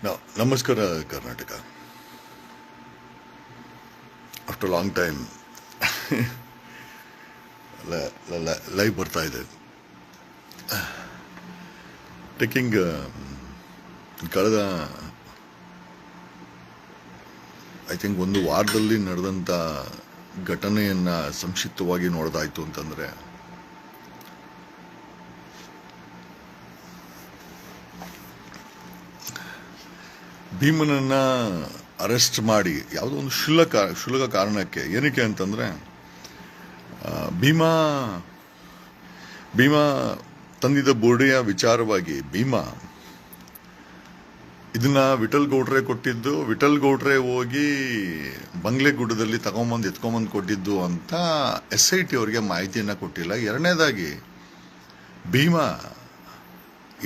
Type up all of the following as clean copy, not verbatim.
ನಮಸ್ಕಾರ Karnataka. After long time live ಬರ್ತಾ ಇದೆ. ಟೇಕಿಂಗ್ ಕಳೆದ ಐ ಥಿಂಕ್ ಒಂದು ವಾರದಲ್ಲಿ ನಡೆದಂಥ ಘಟನೆಯನ್ನು ಸಂಕ್ಷಿಪ್ತವಾಗಿ ನೋಡೋದಾಯ್ತು ಅಂತಂದರೆ, ಭೀಮನನ್ನ ಅರೆಸ್ಟ್ ಮಾಡಿ ಯಾವುದೋ ಒಂದು ಕ್ಷುಲ್ಲಕ ಕಾರಣಕ್ಕೆ, ಏನಕ್ಕೆ ಅಂತಂದರೆ ಭೀಮಾ ತಂದಿದ್ದ ಬೋರ್ಡಿಯ ವಿಚಾರವಾಗಿ ಇದನ್ನ ವಿಠಲ್ ಗೌಡ್ರೆ ಕೊಟ್ಟಿದ್ದು, ವಿಠಲ್ ಗೌಡ್ರೆ ಹೋಗಿ ಬಂಗ್ಲೆಗುಡ್ಡದಲ್ಲಿ ಎತ್ಕೊಂಬಂದು ಕೊಟ್ಟಿದ್ದು ಅಂತ SIT ಅವರಿಗೆ ಮಾಹಿತಿಯನ್ನು ಕೊಟ್ಟಿಲ್ಲ. ಎರಡನೇದಾಗಿ ಭೀಮಾ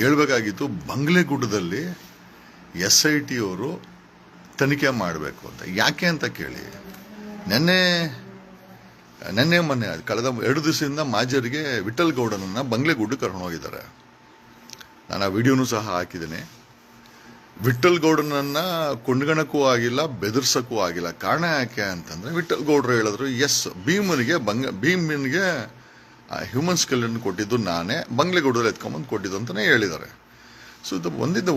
ಹೇಳ್ಬೇಕಾಗಿತ್ತು ಬಂಗ್ಲೆಗುಡ್ಡದಲ್ಲಿ SIT ಅವರು ತನಿಖೆ ಮಾಡಬೇಕು ಅಂತ. ಯಾಕೆ ಅಂತ ಕೇಳಿ, ನೆನ್ನೆ ಮೊನ್ನೆ ಕಳೆದ 2 ದಿವಸದಿಂದ ಮಾಜರಿಗೆ ವಿಠಲ್ ಗೌಡನನ್ನ ಬಂಗ್ಲೆಗುಡ್ಡ ಕರ್ಕೊಂಡು ಹೋಗಿದ್ದಾರೆ. ನಾನು ಆ ವಿಡಿಯೋನು ಸಹ ಹಾಕಿದ್ದೇನೆ. ವಿಠಲ್ ಗೌಡನನ್ನ ಕೊಂಡ್ಗಣಕ್ಕೂ ಆಗಿಲ್ಲ, ಬೆದರ್ಸಕ್ಕೂ ಆಗಿಲ್ಲ. ಕಾರಣ ಯಾಕೆ ಅಂತಂದ್ರೆ, ವಿಠಲ್ ಗೌಡ್ರು ಹೇಳಿದ್ರು, ಎಸ್, ಭೀಮನಿಗೆ ಹ್ಯೂಮನ್ ಸ್ಕೆಲೆಟನ್ ಕೊಟ್ಟಿದ್ದು ನಾನೇ, ಬಂಗ್ಲೆಗೌಡದಲ್ಲಿ ಎತ್ಕೊಂಬಂದು ಕೊಟ್ಟಿದ್ದು ಅಂತಾನೆ ಹೇಳಿದ್ದಾರೆ. ಸೊ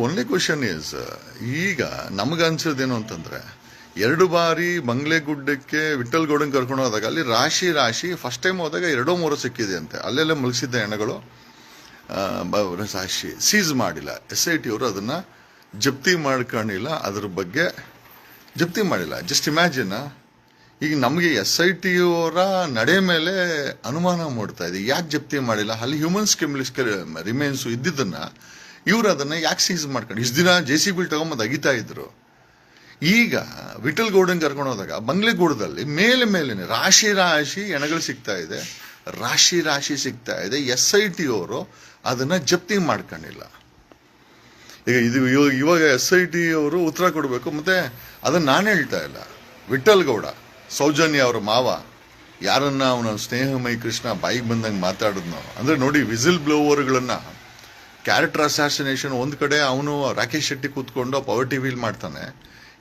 ಒನ್ಲಿ ಕ್ವಶನ್ ಈಸ್, ಈಗ ನಮಗನ್ಸೋದೇನು ಅಂತಂದ್ರೆ, 2 ಬಾರಿ ಬಂಗ್ಲೆಗುಡ್ಡಕ್ಕೆ ವಿಠಲ್ ಗೌಡನ್ ಕರ್ಕೊಂಡು ಹೋದಾಗ ಅಲ್ಲಿ ರಾಶಿ ಫಸ್ಟ್ ಟೈಮ್ ಹೋದಾಗ 2-3 ಸಿಕ್ಕಿದೆ ಅಂತೆ. ಅಲ್ಲೆಲ್ಲ ಮಲಗಿಸಿದ್ದ ಹೆಣಗಳು ರಾಶಿ ಸೀಸ್ ಮಾಡಿಲ್ಲ. SIT ಅವರು ಅದನ್ನ ಜಪ್ತಿ ಮಾಡ್ಕೊಂಡಿಲ್ಲ, ಅದ್ರ ಬಗ್ಗೆ ಜಪ್ತಿ ಮಾಡಿಲ್ಲ. ಜಸ್ಟ್ ಇಮ್ಯಾಜಿನ್, ಈಗ ನಮಗೆ SIT ಅವರ ನಡೆ ಮೇಲೆ ಅನುಮಾನ ಮೂಡ್ತಾ ಇದೆ, ಯಾಕೆ ಜಪ್ತಿ ಮಾಡಿಲ್ಲ? ಅಲ್ಲಿ ಹ್ಯೂಮನ್ಸ್ ರಿಮೇನ್ಸ್ ಇದ್ದಿದ್ದನ್ನ ಇವ್ರು ಅದನ್ನ ಯಾಕೆ ಸೀಸ್ ಮಾಡ್ಕೊಂಡು ಇಷ್ಟು ದಿನ JCB ತಗೊಂಬಂದು ಅಗಿತಾ ಇದ್ರು. ಈಗ ವಿಠಲ್ ಗೌಡನ್ ಕರ್ಕೊಂಡು ಹೋದಾಗ ಬಂಗ್ಲೆಗೂಡದಲ್ಲಿ ಮೇಲೇನೆ ರಾಶಿ ಹೆಣಗಳು ಸಿಗ್ತಾ ಇದೆ, ರಾಶಿ ಸಿಗ್ತಾ ಇದೆ. SIT ಅವರು ಅದನ್ನ ಜಪ್ತಿ ಮಾಡ್ಕೊಂಡಿಲ್ಲ. ಇವಾಗ SIT ಅವರು ಉತ್ತರ ಕೊಡಬೇಕು. ಮತ್ತೆ ಅದನ್ನ ನಾನು ಹೇಳ್ತಾ ಇಲ್ಲ, ವಿಠಲ್ ಗೌಡ ಸೌಜನ್ಯ ಅವರ ಮಾವ ಯಾರನ್ನ ಅವನ ಸ್ನೇಹಮಯಿ ಕೃಷ್ಣ ಬಾಯಿಗೆ ಬಂದಂಗೆ ಮಾತಾಡಿದ್ನೋ, ಅಂದ್ರೆ ನೋಡಿ, ವಿಸಿಲ್ ಬ್ಲೋವರ್ಗಳನ್ನ ಕ್ಯಾರೆಕ್ಟರ್ ಅಸಾಸಿನೇಷನ್, ಒಂದ್ ಕಡೆ ಅವನು ರಾಕೇಶ್ ಶೆಟ್ಟಿ ಕೂತ್ಕೊಂಡು ಪವರ್ ಟಿವಿಲಿ ಮಾಡ್ತಾನೆ,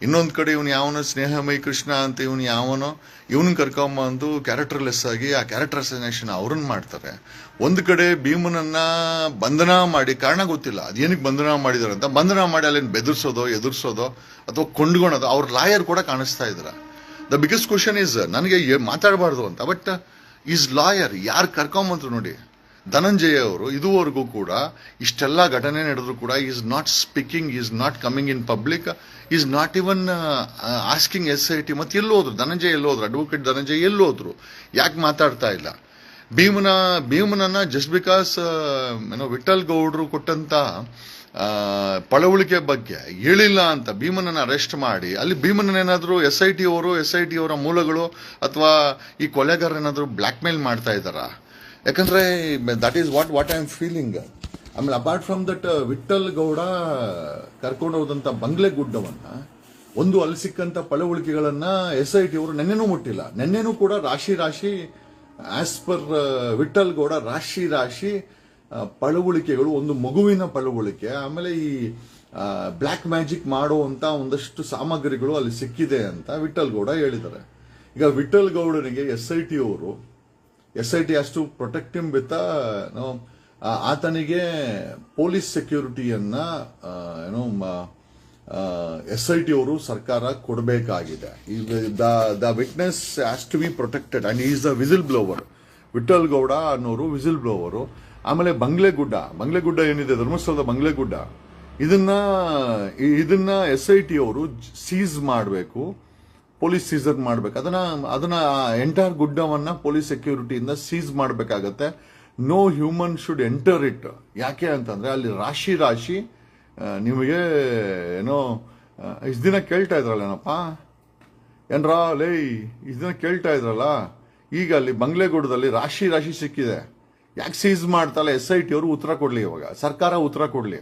ಇನ್ನೊಂದ್ ಕಡೆ ಇವನು ಯಾವನೋ ಸ್ನೇಹಮಯಿ ಕೃಷ್ಣ ಅಂತ ಇವನ್ ಕರ್ಕೊಂಬಂದು ಕ್ಯಾರೆಕ್ಟರ್ಲೆಸ್ ಆಗಿ ಆ ಕ್ಯಾರೆಕ್ಟರ್ ಅಸಾಸಿನೇಷನ್ ಅವ್ರನ್ನ ಮಾಡ್ತಾರೆ. ಒಂದ್ ಕಡೆ ಭೀಮನನ್ನ ಬಂಧನ ಮಾಡಿ, ಕಾರಣ ಗೊತ್ತಿಲ್ಲ ಅದೇನಕ್ಕೆ ಬಂಧನ ಮಾಡಿದಾರೆ ಅಂತ, ಬಂಧನ ಮಾಡಿ ಅಲ್ಲೇನು ಬೆದರ್ಸೋದೋ ಎದುರ್ಸೋದೋ ಅಥವಾ ಕೊಂಡ್ಕೊಳೋದೋ, ಅವ್ರ ಲಾಯರ್ ಕೂಡ ಕಾಣಿಸ್ತಾ ಇದ್ರ. ದ ಬಿಗ್ಗೆಸ್ಟ್ ಕ್ವಶನ್ ಈಸ್, ನನಗೆ ಮಾತಾಡಬಾರ್ದು ಅಂತ, ಬಟ್ ಈಸ್ ಲಾಯರ್ ಯಾರು ಕರ್ಕೊಂಬಂದ್ರು ನೋಡಿ. ಧನಂಜಯ ಅವರು ಇದುವರೆಗೂ ಕೂಡ ಇಷ್ಟೆಲ್ಲ ಘಟನೆ ನಡೆದ್ರು ಕೂಡ is not speaking, is not coming in public, is not even asking SIT. ಮತ್ತೆ ಎಲ್ಲೋದ್ರು ಧನಂಜಯ, ಎಲ್ಲೋದ್ರು ಅಡ್ವೊಕೇಟ್ ಧನಂಜಯ, ಎಲ್ಲೋದ್ರು? ಯಾಕೆ ಮಾತಾಡ್ತಾ ಇಲ್ಲ? ಭೀಮನನ್ನ ಜಸ್ಟ್ ಬಿಕಾಸ್ ವಿಠಲ್ ಗೌಡ್ರು ಕೊಟ್ಟಂತ ಪಳವಳಿಕೆ ಬಗ್ಗೆ ಹೇಳಿಲ್ಲ ಅಂತ ಭೀಮನನ್ನ ಅರೆಸ್ಟ್ ಮಾಡಿ, ಅಲ್ಲಿ ಭೀಮನನ್ನೇನಾದ್ರೂ SIT ಅವರ ಮೂಲಗಳು ಅಥವಾ ಈ ಕೊಲೆಗಾರನೇನಾದ್ರೂ ಬ್ಲಾಕ್ ಮೇಲ್ ಮಾಡ್ತಾ ಇದ್ದಾರ? ಯಾಕಂದ್ರೆ that is what I am feeling. ಆಮೇಲೆ apart from that, Vittal Gowda ಕರ್ಕೊಂಡು ಹೋದಂತ ಬಂಗ್ಲೆಗುಡ್ಡವನ್ನ, ಒಂದು ಅಲ್ಲಿ ಸಿಕ್ಕಂತ ಪಳವಳಿಕೆಗಳನ್ನ SIT ಅವರು ನೆನ್ನೆನೂ ಮುಟ್ಟಿಲ್ಲ. ನೆನ್ನೆನೂ ಕೂಡ ರಾಶಿ ಆಸ್ ಪರ್ ವಿಠಲ್ ಗೌಡ ರಾಶಿ ಪಳವಳಿಕೆಗಳು, ಒಂದು ಮಗುವಿನ ಪಳವಳಿಕೆ, ಆಮೇಲೆ ಈ ಬ್ಲ್ಯಾಕ್ ಮ್ಯಾಜಿಕ್ ಮಾಡುವಂತ ಒಂದಷ್ಟು ಸಾಮಗ್ರಿಗಳು ಅಲ್ಲಿ ಸಿಕ್ಕಿದೆ ಅಂತ ವಿಠಲ್ ಗೌಡ ಹೇಳಿದ್ದಾರೆ. ಈಗ ವಿಠಲ್ ಗೌಡನಿಗೆ SIT has to protect him with ಆತನಿಗೆ ಪೊಲೀಸ್ ಸೆಕ್ಯೂರಿಟಿಯನ್ನ SIT ಅವರು ಸರ್ಕಾರ ಕೊಡಬೇಕಾಗಿದೆ. The witness has to be protected and is the whistle blower. Vittal Gowda ಅನ್ನೋರು ವಿಸಿಲ್ ಬ್ಲೋವರು. ಆಮೇಲೆ ಬಂಗ್ಲೆಗುಡ್ಡ ಏನಿದೆ, ಧರ್ಮಸ್ಥಳದ ಬಂಗ್ಲೆಗುಡ್ಡ, ಇದನ್ನ SIT ಅವರು ಸೀಸ್ ಮಾಡಬೇಕು, ಪೊಲೀಸ್ ಸೀಸರ್ ಮಾಡ್ಬೇಕು. ಅದನ್ನ ಎಂಟೈರ್ ಗುಡ್ಡವನ್ನ ಪೊಲೀಸ್ ಸೆಕ್ಯೂರಿಟಿಯಿಂದ ಸೀಸ್ ಮಾಡಬೇಕಾಗತ್ತೆ. No human should enter it. ಯಾಕೆ ಅಂತಂದ್ರೆ ಅಲ್ಲಿ ರಾಶಿ ನಿಮಗೆ ಇಷ್ಟು ದಿನ ಕೇಳ್ತಾ ಇದ್ರಲ್ಲೇನಪ್ಪ, ಏನ್ರಾ ಲೇ, ಇಷ್ಟು ದಿನ ಕೇಳ್ತಾ ಇದ್ರಲ್ಲ, ಈಗ ಅಲ್ಲಿ ಬಂಗ್ಲೆಗುಡ್ಡದಲ್ಲಿ ರಾಶಿ ಸಿಕ್ಕಿದೆ, ಯಾಕೆ ಸೀಸ್ ಮಾಡ್ತಲ್ಲ? SIT ಅವರು ಉತ್ತರ ಕೊಡ್ಲಿ, ಇವಾಗ ಸರ್ಕಾರ ಉತ್ತರ ಕೊಡ್ಲಿ.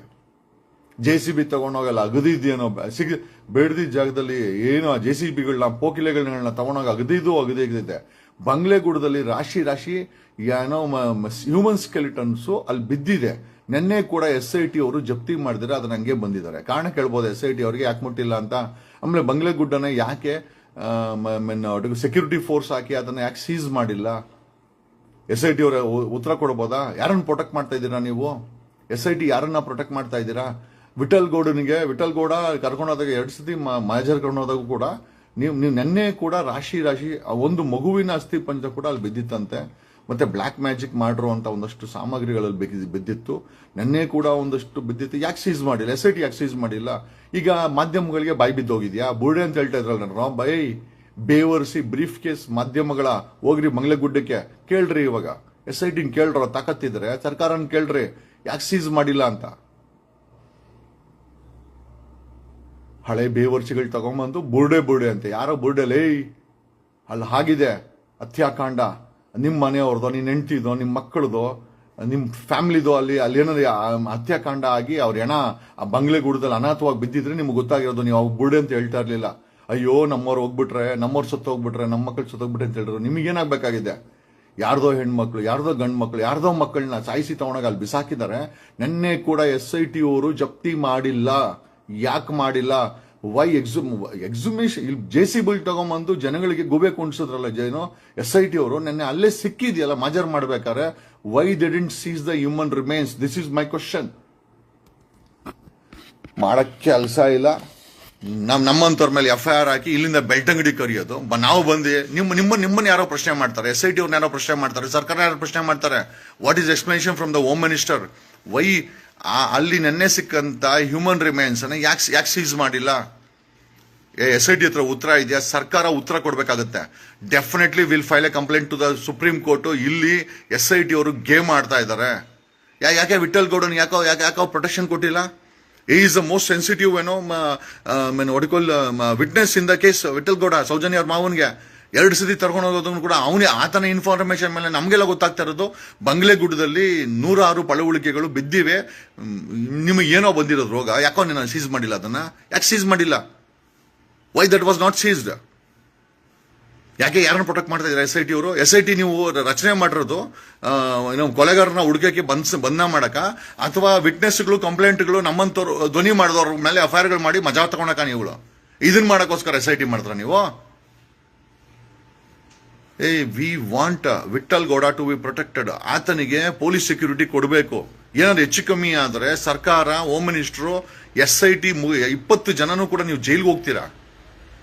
JCB ತಗೊಂಡೋಗಲ್ಲ, ಅಗದಿದ್ದೇನೋ ಬೇಡದಿದ್ದ ಜಾಗದಲ್ಲಿ ಏನೋ JCBಗಳನ್ನ ಪೋಕಿಲೆಗಳನ್ನ ತಗೊಂಡೋಗ ಅಗದಿದೆ. ಬಂಗ್ಲೆಗುಡ್ಡದಲ್ಲಿ ರಾಶಿ ಏನೋ ಹ್ಯೂಮನ್ ಸ್ಕೆಲಿಟನ್ಸು ಅಲ್ಲಿ ಬಿದ್ದಿದೆ. ನಿನ್ನೆ ಕೂಡ SIT ಅವರು ಜಪ್ತಿ ಮಾಡಿದ್ರೆ ಅದನ್ನ ಹಂಗೆ ಬಂದಿದ್ದಾರೆ. ಕಾರಣ ಕೇಳ್ಬೋದು SIT ಅವರಿಗೆ ಯಾಕೆ ಮುಟ್ಟಿಲ್ಲ ಅಂತ. ಆಮೇಲೆ ಬಂಗ್ಲೆಗುಡ್ಡನ ಯಾಕೆ ಸೆಕ್ಯೂರಿಟಿ ಫೋರ್ಸ್ ಹಾಕಿ ಅದನ್ನ ಯಾಕೆ ಸೀಸ್ ಮಾಡಿಲ್ಲ? SIT ಅವರ ಉತ್ತರ ಕೊಡ್ಬೋದಾ? ಯಾರನ್ನ ಪ್ರೊಟೆಕ್ಟ್ ಮಾಡ್ತಾ ಇದ್ದೀರಾ ನೀವು? SIT ಯಾರನ್ನ ಪ್ರೊಟೆಕ್ಟ್ ಮಾಡ್ತಾ ಇದ್ದೀರಾ? ವಿಠಲ್ ಗೌಡ ಕರ್ಕೊಂಡೋದಾಗ 2 ಸತಿ ಮಾಜರ್ ಕರ್ಕೊಂಡೋದಾಗೂ ಕೂಡ ನೀವು ನೆನ್ನೆ ಕೂಡ ರಾಶಿ ಒಂದು ಮಗುವಿನ ಅಸ್ಥಿ ಪಂಜ ಕೂಡ ಅಲ್ಲಿ ಬಿದ್ದಿತ್ತಂತೆ. ಮತ್ತೆ ಬ್ಲಾಕ್ ಮ್ಯಾಜಿಕ್ ಮಾಡಿರುವಂತ ಒಂದಷ್ಟು ಸಾಮಗ್ರಿಗಳಲ್ಲಿ ಬಿದ್ದಿತ್ತು. ನೆನ್ನೆ ಕೂಡ ಒಂದಷ್ಟು ಬಿದ್ದಿತ್ತು. ಯಾಕೆ ಸೀಸ್ ಮಾಡಿಲ್ಲ? SIT ಯಾಕೆ ಸೀಸ್ ಮಾಡಿಲ್ಲ? ಈಗ ಮಾಧ್ಯಮಗಳಿಗೆ ಬಾಯಿ ಬಿದ್ದೋಗಿದ್ಯಾ? ಬುರ್ಡೆ ಅಂತ ಹೇಳ್ತಾ ಇದ್ರಲ್ಲ ಬೈ ಬೇವರ್ಸಿ ಬ್ರೀಫ್ ಕೇಸ್ ಮಾಧ್ಯಮಗಳ ಹೋಗ್ರಿ ಮಂಗ್ಲೆಗುಡ್ಡಕ್ಕೆ ಕೇಳ್ರಿ. ಇವಾಗ SIT ಕೇಳ್ರ ತಾಕತ್ತಿದ್ರೆ ಸರ್ಕಾರನ ಕೇಳ್ರಿ ಯಾಕೆ ಸೀಸ್ ಮಾಡಿಲ್ಲ ಅಂತ. ಹಳೆ ಬೇವರ್ಸಿಗಳು ತಗೊಂಬಂದು ಬುರ್ಡೆ ಅಂತ ಯಾರೋ ಬುರ್ಡೆಲೇ ಅಲ್ಲಿ ಹಾಗಿದೆ ಹತ್ಯಾಕಾಂಡ. ನಿಮ್ಮ ಮನೆಯವ್ರದೋ, ನಿನ್ನ ಹೆಂಡ್ತಿದೋ, ನಿಮ್ಮ ಮಕ್ಕಳದೋ, ನಿಮ್ಮ ಫ್ಯಾಮಿಲಿದೋ ಅಲ್ಲಿ ಏನಾದ್ರು ಹತ್ಯಾಕಾಂಡ ಆಗಿ ಅವ್ರ ಹೆಣ ಆ ಬಂಗ್ಲೆಗೂಡದಲ್ಲಿ ಅನಾಥವಾಗಿ ಬಿದ್ದಿದ್ರೆ ನಿಮ್ಗೆ ಗೊತ್ತಾಗಿರೋದು. ನೀವು ಅವಾಗ ಬುರ್ಡೆ ಅಂತ ಹೇಳ್ತಾ ಇರ್ಲಿಲ್ಲ. ಅಯ್ಯೋ ನಮ್ಮವ್ರು ಹೋಗ್ಬಿಟ್ರೆ, ನಮ್ಮವ್ರು ಸತ್ತೋಗ್ಬಿಟ್ರೆ, ನಮ್ಮ ಮಕ್ಕಳು ಸತ್ತೋಗ್ಬಿಟ್ರೆ ಅಂತ ಹೇಳಿದ್ರು. ನಿಮಗೇನಾಗಬೇಕಾಗಿದೆ? ಯಾರ್ದೋ ಹೆಣ್ಮಕ್ಳು, ಯಾರ್ದೋ ಗಂಡು ಮಕ್ಕಳು, ಯಾರ್ದೋ ಮಕ್ಕಳನ್ನ ಸಾಯಿಸಿ ತಗೊಂಡಾಗ ಅಲ್ಲಿ ಬಿಸಾಕಿದ್ದಾರೆ. ನೆನ್ನೆ ಕೂಡ SIT ಅವರು ಜಪ್ತಿ ಮಾಡಿಲ್ಲ. ಯಾಕೆ ಮಾಡಿಲ್ಲ? ವೈ ಎಕ್ಸುಮೇಷನ್ ಇಲ್ಲಿ JCB ತಗೊಂಬಂದು ಜನಗಳಿಗೆ ಗುಬೆ ಕುಣಿಸಿದ್ರಲ್ಲ SIT ಅವರು. ನೆನ್ನೆ ಅಲ್ಲೇ ಸಿಕ್ಕಿದೆಯಲ್ಲ ಮಾಜರ್ ಮಾಡ್ಬೇಕಾರೆ. Why they didn't seize the human remains? This is my question. ಮಾಡಕ್ಕೆ ಅಲ್ಸ ಇಲ್ಲ. ನಮ್ಮಂತವ್ರ ಮೇಲೆ FIR ಹಾಕಿ ಇಲ್ಲಿಂದ ಬೆಳ್ತಂಗಡಿ ಕರಿಯೋದು. ನಾವು ಬಂದು ನಿಮ್ಮನ್ನ ಯಾರೋ ಪ್ರಶ್ನೆ ಮಾಡ್ತಾರೆ, SIT ಅವ್ರನ್ನ ಯಾರೋ ಪ್ರಶ್ನೆ ಮಾಡ್ತಾರೆ, ಸರ್ಕಾರ ಯಾರೋ ಪ್ರಶ್ನೆ ಮಾಡ್ತಾರೆ. What is explanation from the home minister? Why ಅಲ್ಲಿ ನೆನ್ನೆ ಸಿಕ್ಕಂತ ಹ್ಯೂಮನ್ ರಿಮೇನ್ಸ್ ಅನ್ನ ಯಾಕೆ ಸೀಸ್ ಮಾಡಿಲ್ಲ? SIT ಹತ್ರ ಉತ್ತರ ಇದೆಯಾ? ಸರ್ಕಾರ ಉತ್ತರ ಕೊಡ್ಬೇಕಾಗತ್ತೆ. Definitely will file a complaint to the supreme court. ಇಲ್ಲಿ SIT ಅವರು ಗೇಮ್ ಆಡ್ತಾ ಇದ್ದಾರೆ. ಯಾಕೆ ವಿಠಲ್ ಗೌಡನ್ ಯಾಕೋ ಪ್ರೊಟೆಕ್ಷನ್ ಕೊಟ್ಟಿಲ್ಲ? Is the most sensitive witness in the case. Vittal Gowda Sowjanya ಅವ್ರ ಮಾವನ್ಗೆ 2 ಸತಿ ತರ್ಕೊಂಡು ಹೋಗೋದನ್ನು ಕೂಡ ಆತನ ಇನ್ಫಾರ್ಮೇಶನ್ ಮೇಲೆ ನಮಗೆಲ್ಲ ಗೊತ್ತಾಗ್ತಾ ಇರೋದು. ಬಂಗ್ಲೆಗುಡ್ಡದಲ್ಲಿ 106 ಪಳವಳಿಕೆಗಳು ಬಿದ್ದಿವೆ. ನಿಮಗೆ ಏನೋ ಬಂದಿರೋದು ರೋಗ, ಯಾಕೋ ನೀನು ಸೀಸ್ ಮಾಡಿಲ್ಲ? ಅದನ್ನ ಯಾಕೆ ಸೀಸ್ ಮಾಡಿಲ್ಲ? Why that was not seized? ಯಾಕೆ ಯಾರನ್ನ ಪ್ರೊಟೆಕ್ಟ್ ಮಾಡ್ತಾ ಇದ್ದಾರೆ SIT ಅವರು? SIT ನೀವು ರಚನೆ ಮಾಡಿರೋದು ಕೊಲೆಗಾರನ ಹುಡುಕಕ್ಕೆ ಬಂಧನ ಮಾಡಕ, ಅಥವಾ ವಿಟ್ನೆಸ್ಗಳು ಕಂಪ್ಲೇಂಟ್ಗಳು ನಮ್ಮಂತವ್ರು ಧ್ವನಿ ಮಾಡಿದವ್ರ ಮೇಲೆ FIRಗಳು ಮಾಡಿ ಮಜಾ ತಗೊಳಕ? ನೀವುಗಳು ಇದನ್ನ ಮಾಡಕ್ಕೋಸ್ಕರ SIT ಮಾಡ್ತಾರ ನೀವು? We want Vittal Gowda to be protected. ಆತನಿಗೆ ಪೊಲೀಸ್ ಸೆಕ್ಯೂರಿಟಿ ಕೊಡಬೇಕು. ಏನಾದ್ರು ಹೆಚ್ಚು ಕಮ್ಮಿ ಆದ್ರೆ ಸರ್ಕಾರ, ಹೋಮ್ ಮಿನಿಸ್ಟರು, SIT 20 ಜನನೂ ಕೂಡ ನೀವು ಜೈಲ್ಗೆ ಹೋಗ್ತೀರಾ.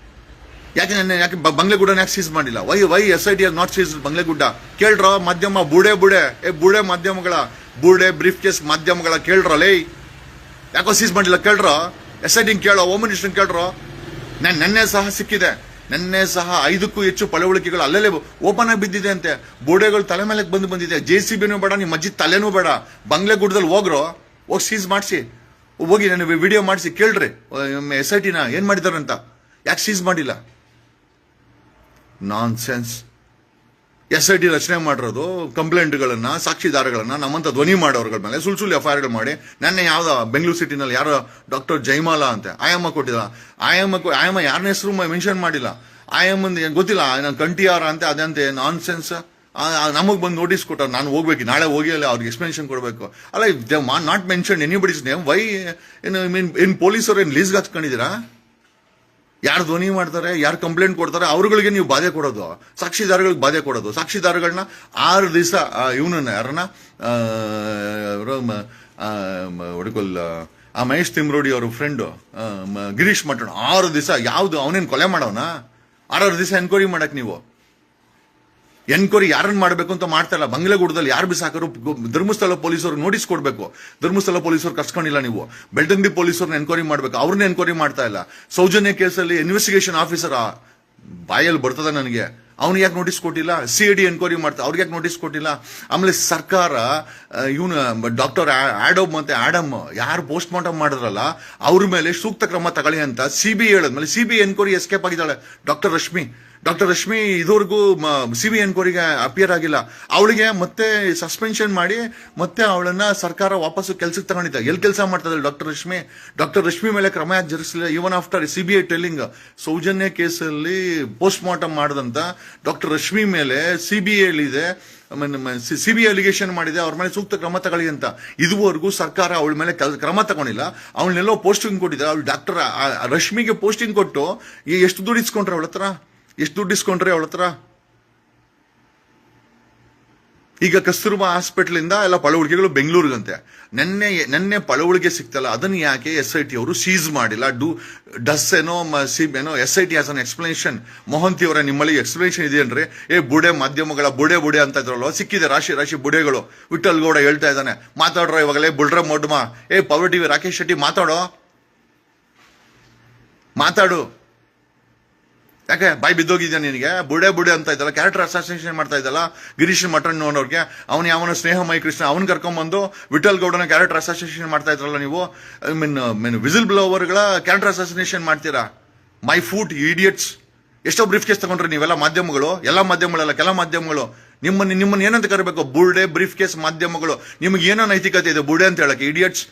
ಯಾಕೆ ಬಂಗ್ಲೆಗುಡ್ಡ ಯಾಕೆ ಸೀಸ್ ಮಾಡಿಲ್ಲ? Why SIT has not seize Banglegudda? ಕೇಳ್ರ ಮಾಧ್ಯಮ ಬುಡೆ ಮಾಧ್ಯಮಗಳ ಬ್ರೀಫ್ ಕೇಸ್ ಮಾಧ್ಯಮಗಳ ಕೇಳ್ರಲೇ ಯಾಕೋ ಸೀಸ್ ಮಾಡಿಲ್ಲ? ಕೇಳ್ರ SIT ಕೇಳೋ, ಹೋಮ್ ಮಿನಿಸ್ಟರ್ ಕೇಳ್ರೋ. ನೆನ್ನೆ ಸಹ ಸಿಕ್ಕಿದೆ. ನೆನ್ನೆ ಸಹ 5ಕ್ಕೂ ಹೆಚ್ಚು ಪಳವಳಿಕೆಗಳು ಅಲ್ಲೇ ಓಪನ್ ಆಗಿ ಬಿದ್ದಿದೆ ಅಂತೆ. ಬೋಡೆಗಳು ತಲೆ ಮೇಲೆ ಬಂದಿದೆ. JCBನೂ ಬೇಡ, ನಿಮ್ಮ ಅಜ್ಜಿ ತಲೆನೂ ಬೇಡ. ಬಂಗ್ಲೆಗುಡ್ಡದಲ್ಲಿ ಹೋಗ್ರೋ, ಹೋಗಿ ಸೀಸ್ ಮಾಡಿಸಿ, ಹೋಗಿ ನನಗೆ ವಿಡಿಯೋ ಮಾಡಿಸಿ ಕೇಳ್ರಿ SITನ ಏನ್ ಮಾಡಿದಾರಂತ. ಯಾಕೆ ಸೀಸ್ ಮಾಡಿಲ್ಲ? ನಾನ್ ಸೆನ್ಸ್. SIT ರಚನೆ ಮಾಡಿರೋದು ಕಂಪ್ಲೇಂಟ್ಗಳನ್ನ, ಸಾಕ್ಷಿದಾರಗಳನ್ನ ನಮ್ಮಂತ ಧ್ವನಿ ಮಾಡೋರ್ಗಳ ಮೇಲೆ ಸುಳ್ಳು FIRಗಳು ಮಾಡಿ. ನೆನ್ನೆ ಯಾವ್ದ ಬೆಂಗಳೂರು ಸಿಟಿನಲ್ಲಿ ಯಾರೋ ಡಾಕ್ಟರ್ ಜೈಮಾಲಾ ಅಂತೆ ಆಯಮ್ಮ ಕೊಟ್ಟಿಲ್ಲ. ಆಯಮ್ಮ ಯಾರನ್ನ ಹೆಸರು ಮೆನ್ಷನ್ ಮಾಡಿಲ್ಲ. ಆಯಮ್ಮಂದು ಗೊತ್ತಿಲ್ಲ, ನಾನು ಕಂಟಿಯಾರ ಅಂತೆ ಅದಂತೆ. ನಾನ್ ಸೆನ್ಸ್. ನಮಗ್ ಬಂದು ನೋಟಿಸ್ ಕೊಟ್ಟಾರ. ನಾನು ಹೋಗ್ಬೇಕು, ನಾಳೆ ಹೋಗಿ ಅಲ್ಲಿ ಅವ್ರಿಗೆ ಎಕ್ಸ್ಪ್ಲನೇಷನ್ ಕೊಡಬೇಕು. ಅಲ್ಲ, they not mention anybody's name. Why in ಪೊಲೀಸರು ಏನು ಲೀಸ್ಗೆ ಹಚ್ಕೊಂಡಿದ್ದೀರಾ? ಯಾರು ಧ್ವನಿ ಮಾಡ್ತಾರೆ, ಯಾರು ಕಂಪ್ಲೇಂಟ್ ಕೊಡ್ತಾರೆ ಅವ್ರಗಳಿಗೆ ನೀವು ಬಾಧೆ ಕೊಡೋದು, ಸಾಕ್ಷಿದಾರಗಳಿಗೆ ಬಾಧೆ ಕೊಡೋದು. ಸಾಕ್ಷಿದಾರಗಳನ್ನ 6 ದಿವಸ ಇವನನ್ನ ಯಾರನ್ನ ಮಹೇಶ್ ತಿಮ್ರೋಡಿ ಅವ್ರ ಫ್ರೆಂಡು ಗಿರೀಶ್ ಮಠಣ 6 ದಿವಸ. ಯಾವ್ದು ಅವನೇನು ಕೊಲೆ ಮಾಡೋನ? 6 ದಿವಸ ಎನ್ಕ್ವೈರಿ ಮಾಡಕ್ ನೀವು ಎನ್ಕ್ವೈರಿ ಯಾರನ್ನ ಮಾಡಬೇಕು ಅಂತ ಮಾಡ್ತಾ ಇಲ್ಲ. ಬಂಗ್ಲೆಗುಡ್ಡದಲ್ಲಿ ಯಾರು ಬಿಸಾಕರು? ಧರ್ಮಸ್ಥಳ ಪೊಲೀಸರು ನೋಟಿಸ್ ಕೊಡಬೇಕು. ಧರ್ಮಸ್ಥಳ ಪೊಲೀಸರು ಕರ್ಸ್ಕೊಂಡಿಲ್ಲ ನೀವು. ಬೆಳ್ತಂಗಡಿ ಪೊಲೀಸರನ್ನ ಎನ್ಕ್ವೈರಿ ಮಾಡಬೇಕು. ಅವ್ರನ್ನ ಎನ್ಕ್ವೈರಿ ಮಾಡ್ತಾ ಇಲ್ಲ. ಸೌಜನ್ಯ ಕೇಸಲ್ಲಿ ಇನ್ವೆಸ್ಟಿಗೇಷನ್ ಆಫೀಸರ್ ಬಾಯಲ್ಲಿ ಬರ್ತದೆ ನನಗೆ. ಅವ್ನಿಗೆ ಯಾಕೆ ನೋಟಿಸ್ ಕೊಟ್ಟಿಲ್ಲ? CID ಎನ್ಕ್ವೈರಿ ಮಾಡ್ತಾ, ಅವ್ರಿಗೆ ಯಾಕೆ ನೋಟಿಸ್ ಕೊಟ್ಟಿಲ್ಲ? ಆಮೇಲೆ ಸರ್ಕಾರ ಇವನು ಡಾಕ್ಟರ್ ಆಡಮ್ ಮತ್ತೆ ಆಡಮ್ ಯಾರು ಪೋಸ್ಟ್ ಮಾರ್ಟಮ್ ಮಾಡಿದ್ರಲ್ಲ ಅವ್ರ ಮೇಲೆ ಸೂಕ್ತ ಕ್ರಮ ತಗೊಳ್ಳಿ ಅಂತ CBI ಹೇಳಿದ್ಮೇಲೆ CBI ಎನ್ಕ್ವೈರಿ ಎಸ್ಕೇಪ್ ಆಗಿದ್ದಾಳೆ ಡಾಕ್ಟರ್ ರಶ್ಮಿ. ಡಾಕ್ಟರ್ ರಶ್ಮಿ ಇದುವರೆಗೂ ಸಿಬಿಐ ಎನ್ಕ್ವೈರಿಗೆ ಅಪಿಯರ್ ಆಗಿಲ್ಲ. ಅವಳಿಗೆ ಮತ್ತೆ ಸಸ್ಪೆನ್ಷನ್ ಮಾಡಿ ಮತ್ತೆ ಅವಳನ್ನ ಸರ್ಕಾರ ವಾಪಸ್ಸು ಕೆಲ್ಸಕ್ಕೆ ತಗೊಂಡಿದ್ದ. ಎಲ್ಲಿ ಕೆಲಸ ಮಾಡ್ತಾ ಇದ್ದಾಳೆ ಡಾಕ್ಟರ್ ರಶ್ಮಿ ಮೇಲೆ ಕ್ರಮ ಯಾಕೆ ಜರುಗಿಸಲಿಲ್ಲ? Even after CBI telling Sowjanya ಕೇಸಲ್ಲಿ ಪೋಸ್ಟ್ ಮಾರ್ಟಮ್ ಮಾಡದಂತ ಡಾಕ್ಟರ್ ರಶ್ಮಿ ಮೇಲೆ ಸಿಬಿಐ ಇದೆ, ಸಿಬಿಐ ಅಲಿಗೇಷನ್ ಮಾಡಿದೆ, ಅವ್ರ ಮೇಲೆ ಸೂಕ್ತ ಕ್ರಮ ತಗೊಳ್ಳಿ ಅಂತ. ಇದುವರೆಗೂ ಸರ್ಕಾರ ಅವಳ ಮೇಲೆ ಕ್ರಮ ತಗೊಂಡಿಲ್ಲ. ಅವಳನ್ನೆಲ್ಲೋ ಪೋಸ್ಟಿಂಗ್ ಕೊಟ್ಟಿದೆ. ಅವಳು ಡಾಕ್ಟರ್ ರಶ್ಮಿಗೆ ಪೋಸ್ಟಿಂಗ್ ಕೊಟ್ಟು ಎಷ್ಟು ದುಡ್ಡು ಇಸ್ಕೊಂಡ್ರೆ ಅವಳ ಹತ್ರ? ಎಷ್ಟು ದುಡ್ಡು ಇಸ್ಕೊಂಡ್ರೆ ಅವಳ ಹತ್ರ? ಈಗ ಕಸ್ತೂರ್ಬಾ ಹಾಸ್ಪಿಟಲ್ ಇಂದ ಎಲ್ಲ ಪಳವಳಿಕೆಗಳು ಬೆಂಗಳೂರಿಗಂತೆ. ನೆನ್ನೆ ಪಳವಳಿಕೆ ಸಿಕ್ತಲ್ಲ, ಅದನ್ನ ಯಾಕೆ SIT ಅವರು ಸೀಸ್ ಮಾಡಿಲ್ಲ? SIT as an explanation. Mohanty ಅವರ ನಿಮ್ಮಲ್ಲಿ ಎಕ್ಸ್ಪ್ಲನೇಷನ್ ಇದೆಯನ್ರಿ? ಬುಡೆ ಮಾಧ್ಯಮಗಳ ಬುಡೆ ಅಂತ ಇದ್ರಲ್ವ, ಸಿಕ್ಕಿದೆ ರಾಶಿ ಬುಡೆಗಳು. ವಿಠಲ್ ಗೌಡ ಹೇಳ್ತಾ ಇದ್ದಾನೆ, ಮಾತಾಡ್ರೋ ಇವಾಗಲೇ ಬುಲ್ರ ಮೊಡ್ಮ. ಪವರ್ ಟಿವಿ ರಾಕೇಶ್ ಶೆಟ್ಟಿ ಮಾತಾಡು. ಯಾಕೆ ಬಾಯಿ ಬಿದ್ದೋಗಿದ್ಯಾ ನಿನಗೆ? ಬುಡೆ ಅಂತ ಇದ್ದಲ್ಲ, ಕ್ಯಾರೆಕ್ಟರ್ ಅಸಾಸಿನೇಷನ್ ಮಾಡ್ತಾ ಇದ್ದಲ್ಲ ಗಿರೀಶ್ ಮಠನ್ ಅವ್ರಿಗೆ. ಅವನು ಯಾವನ ಸ್ನೇಹಮಯಿ ಕೃಷ್ಣ ಅವನ್ ಕರ್ಕೊಂಡ್ಬಂದು ವಿಠಲ್ ಗೌಡನ ಕ್ಯಾರೆಕ್ಟರ್ ಅಸಾಸಿನೇಷನ್ ಮಾಡ್ತಾ ಇದ್ರಲ್ಲ ನೀವು. ವಿಸಿಲ್ ಬ್ಲೋವರ್ಗಳ ಕ್ಯಾರೆಕ್ಟರ್ ಅಸಾಸಿನೇಷನ್ ಮಾಡ್ತೀರಾ? ಮೈ ಫೂಟ್ ಇಡಿಯಟ್ಸ್. ಎಷ್ಟೋ ಬ್ರೀಫ್ ಕೇಸ್ ತಗೊಂಡ್ರಿ ನೀವೆಲ್ಲ ಮಾಧ್ಯಮಗಳು, ಎಲ್ಲ ಮಾಧ್ಯಮಗಳಲ್ಲ, ಕೆಲ ಮಾಧ್ಯಮಗಳು. ನಿಮ್ಮನ್ನ ಏನಂತ ಕರಬೇಕು? ಬುಡೆ ಬ್ರೀಫ್ ಕೇಸ್ ಮಾಧ್ಯಮಗಳು. ನಿಮ್ಗೆ ಏನೋ ನೈತಿಕತೆ ಇದೆ ಬುಡೆ ಅಂತ ಹೇಳಕ್ಕೆ? ಇಡಿಯಟ್ಸ್.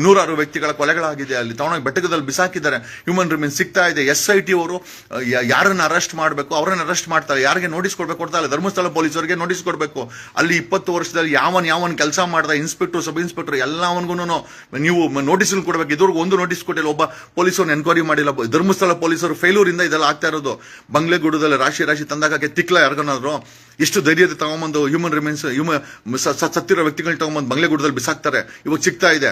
ನೂರಾರು ವ್ಯಕ್ತಿಗಳ ಕೊಲೆಗಳಾಗಿದೆ. ಅಲ್ಲಿ ತಗೊಂಡೋಗಿ ಬೆಟ್ಟಕದಲ್ಲಿ ಬಿಸಾಕಿದ್ದಾರೆ. ಹ್ಯೂಮನ್ ರಿಮೈನ್ಸ್ ಸಿಗ್ತಾ ಇದೆ. SIT ಅವರು ಯಾರನ್ನ ಅರೆಸ್ಟ್ ಮಾಡಬೇಕು ಅವ್ರನ್ನ ಅರೆಸ್ಟ್ ಮಾಡ್ತಾರೆ. ಯಾರಿಗೆ ನೋಟಿಸ್ ಕೊಡ್ಬೇಕು ಕೊಡ್ತಾ ಇಲ್ಲ. ಧರ್ಮಸ್ಥಳ ಪೊಲೀಸರಿಗೆ ನೋಟಿಸ್ ಕೊಡಬೇಕು. ಅಲ್ಲಿ 20 ವರ್ಷದಲ್ಲಿ ಯಾವನ್ ಕೆಲಸ ಮಾಡ್ದ, ಇನ್ಸ್ಪೆಕ್ಟರ್, ಸಬ್ ಇನ್ಸ್ಪೆಕ್ಟರ್ ಎಲ್ಲವನ್ಗೂ ನೀವು ನೋಟಿಸ್ ಕೊಡ್ಬೇಕು. ಇದುವರೆಗೂ ಒಂದು ನೋಟಿಸ್ ಕೊಟ್ಟಿಲ್ಲ. ಒಬ್ಬ ಪೊಲೀಸರನ್ನ ಎನ್ಕ್ವೈರಿ ಮಾಡಿಲ್ಲ. ಧರ್ಮಸ್ಥಳ ಪೊಲೀಸರು ಫೇಲ್ಯೂರಿಂದ ಇದೆಲ್ಲ ಆಗ್ತಾ ಇರೋದು. ಬಂಗ್ಲೆಗೂಡದಲ್ಲಿ ರಾಶಿ ತಂದಾಕಕ್ಕೆ ತಿಕ್ಲ ಯಾರಿಗನಾದ್ರು ಎಷ್ಟು ಧೈರ್ಯದ ತಗೊಂಬಂದು ಹ್ಯೂಮನ್ ರಿಮೈನ್ಸ್ ಸತ್ತಿರೋ ವ್ಯಕ್ತಿಗಳನ್ನ ತಗೊಂಬಂದು ಬಂಗ್ಲೆಗೂಡದಲ್ಲಿ ಬಿಸಾಕ್ತಾರೆ. ಇವಾಗ ಸಿಗ್ತಾ ಇದೆ.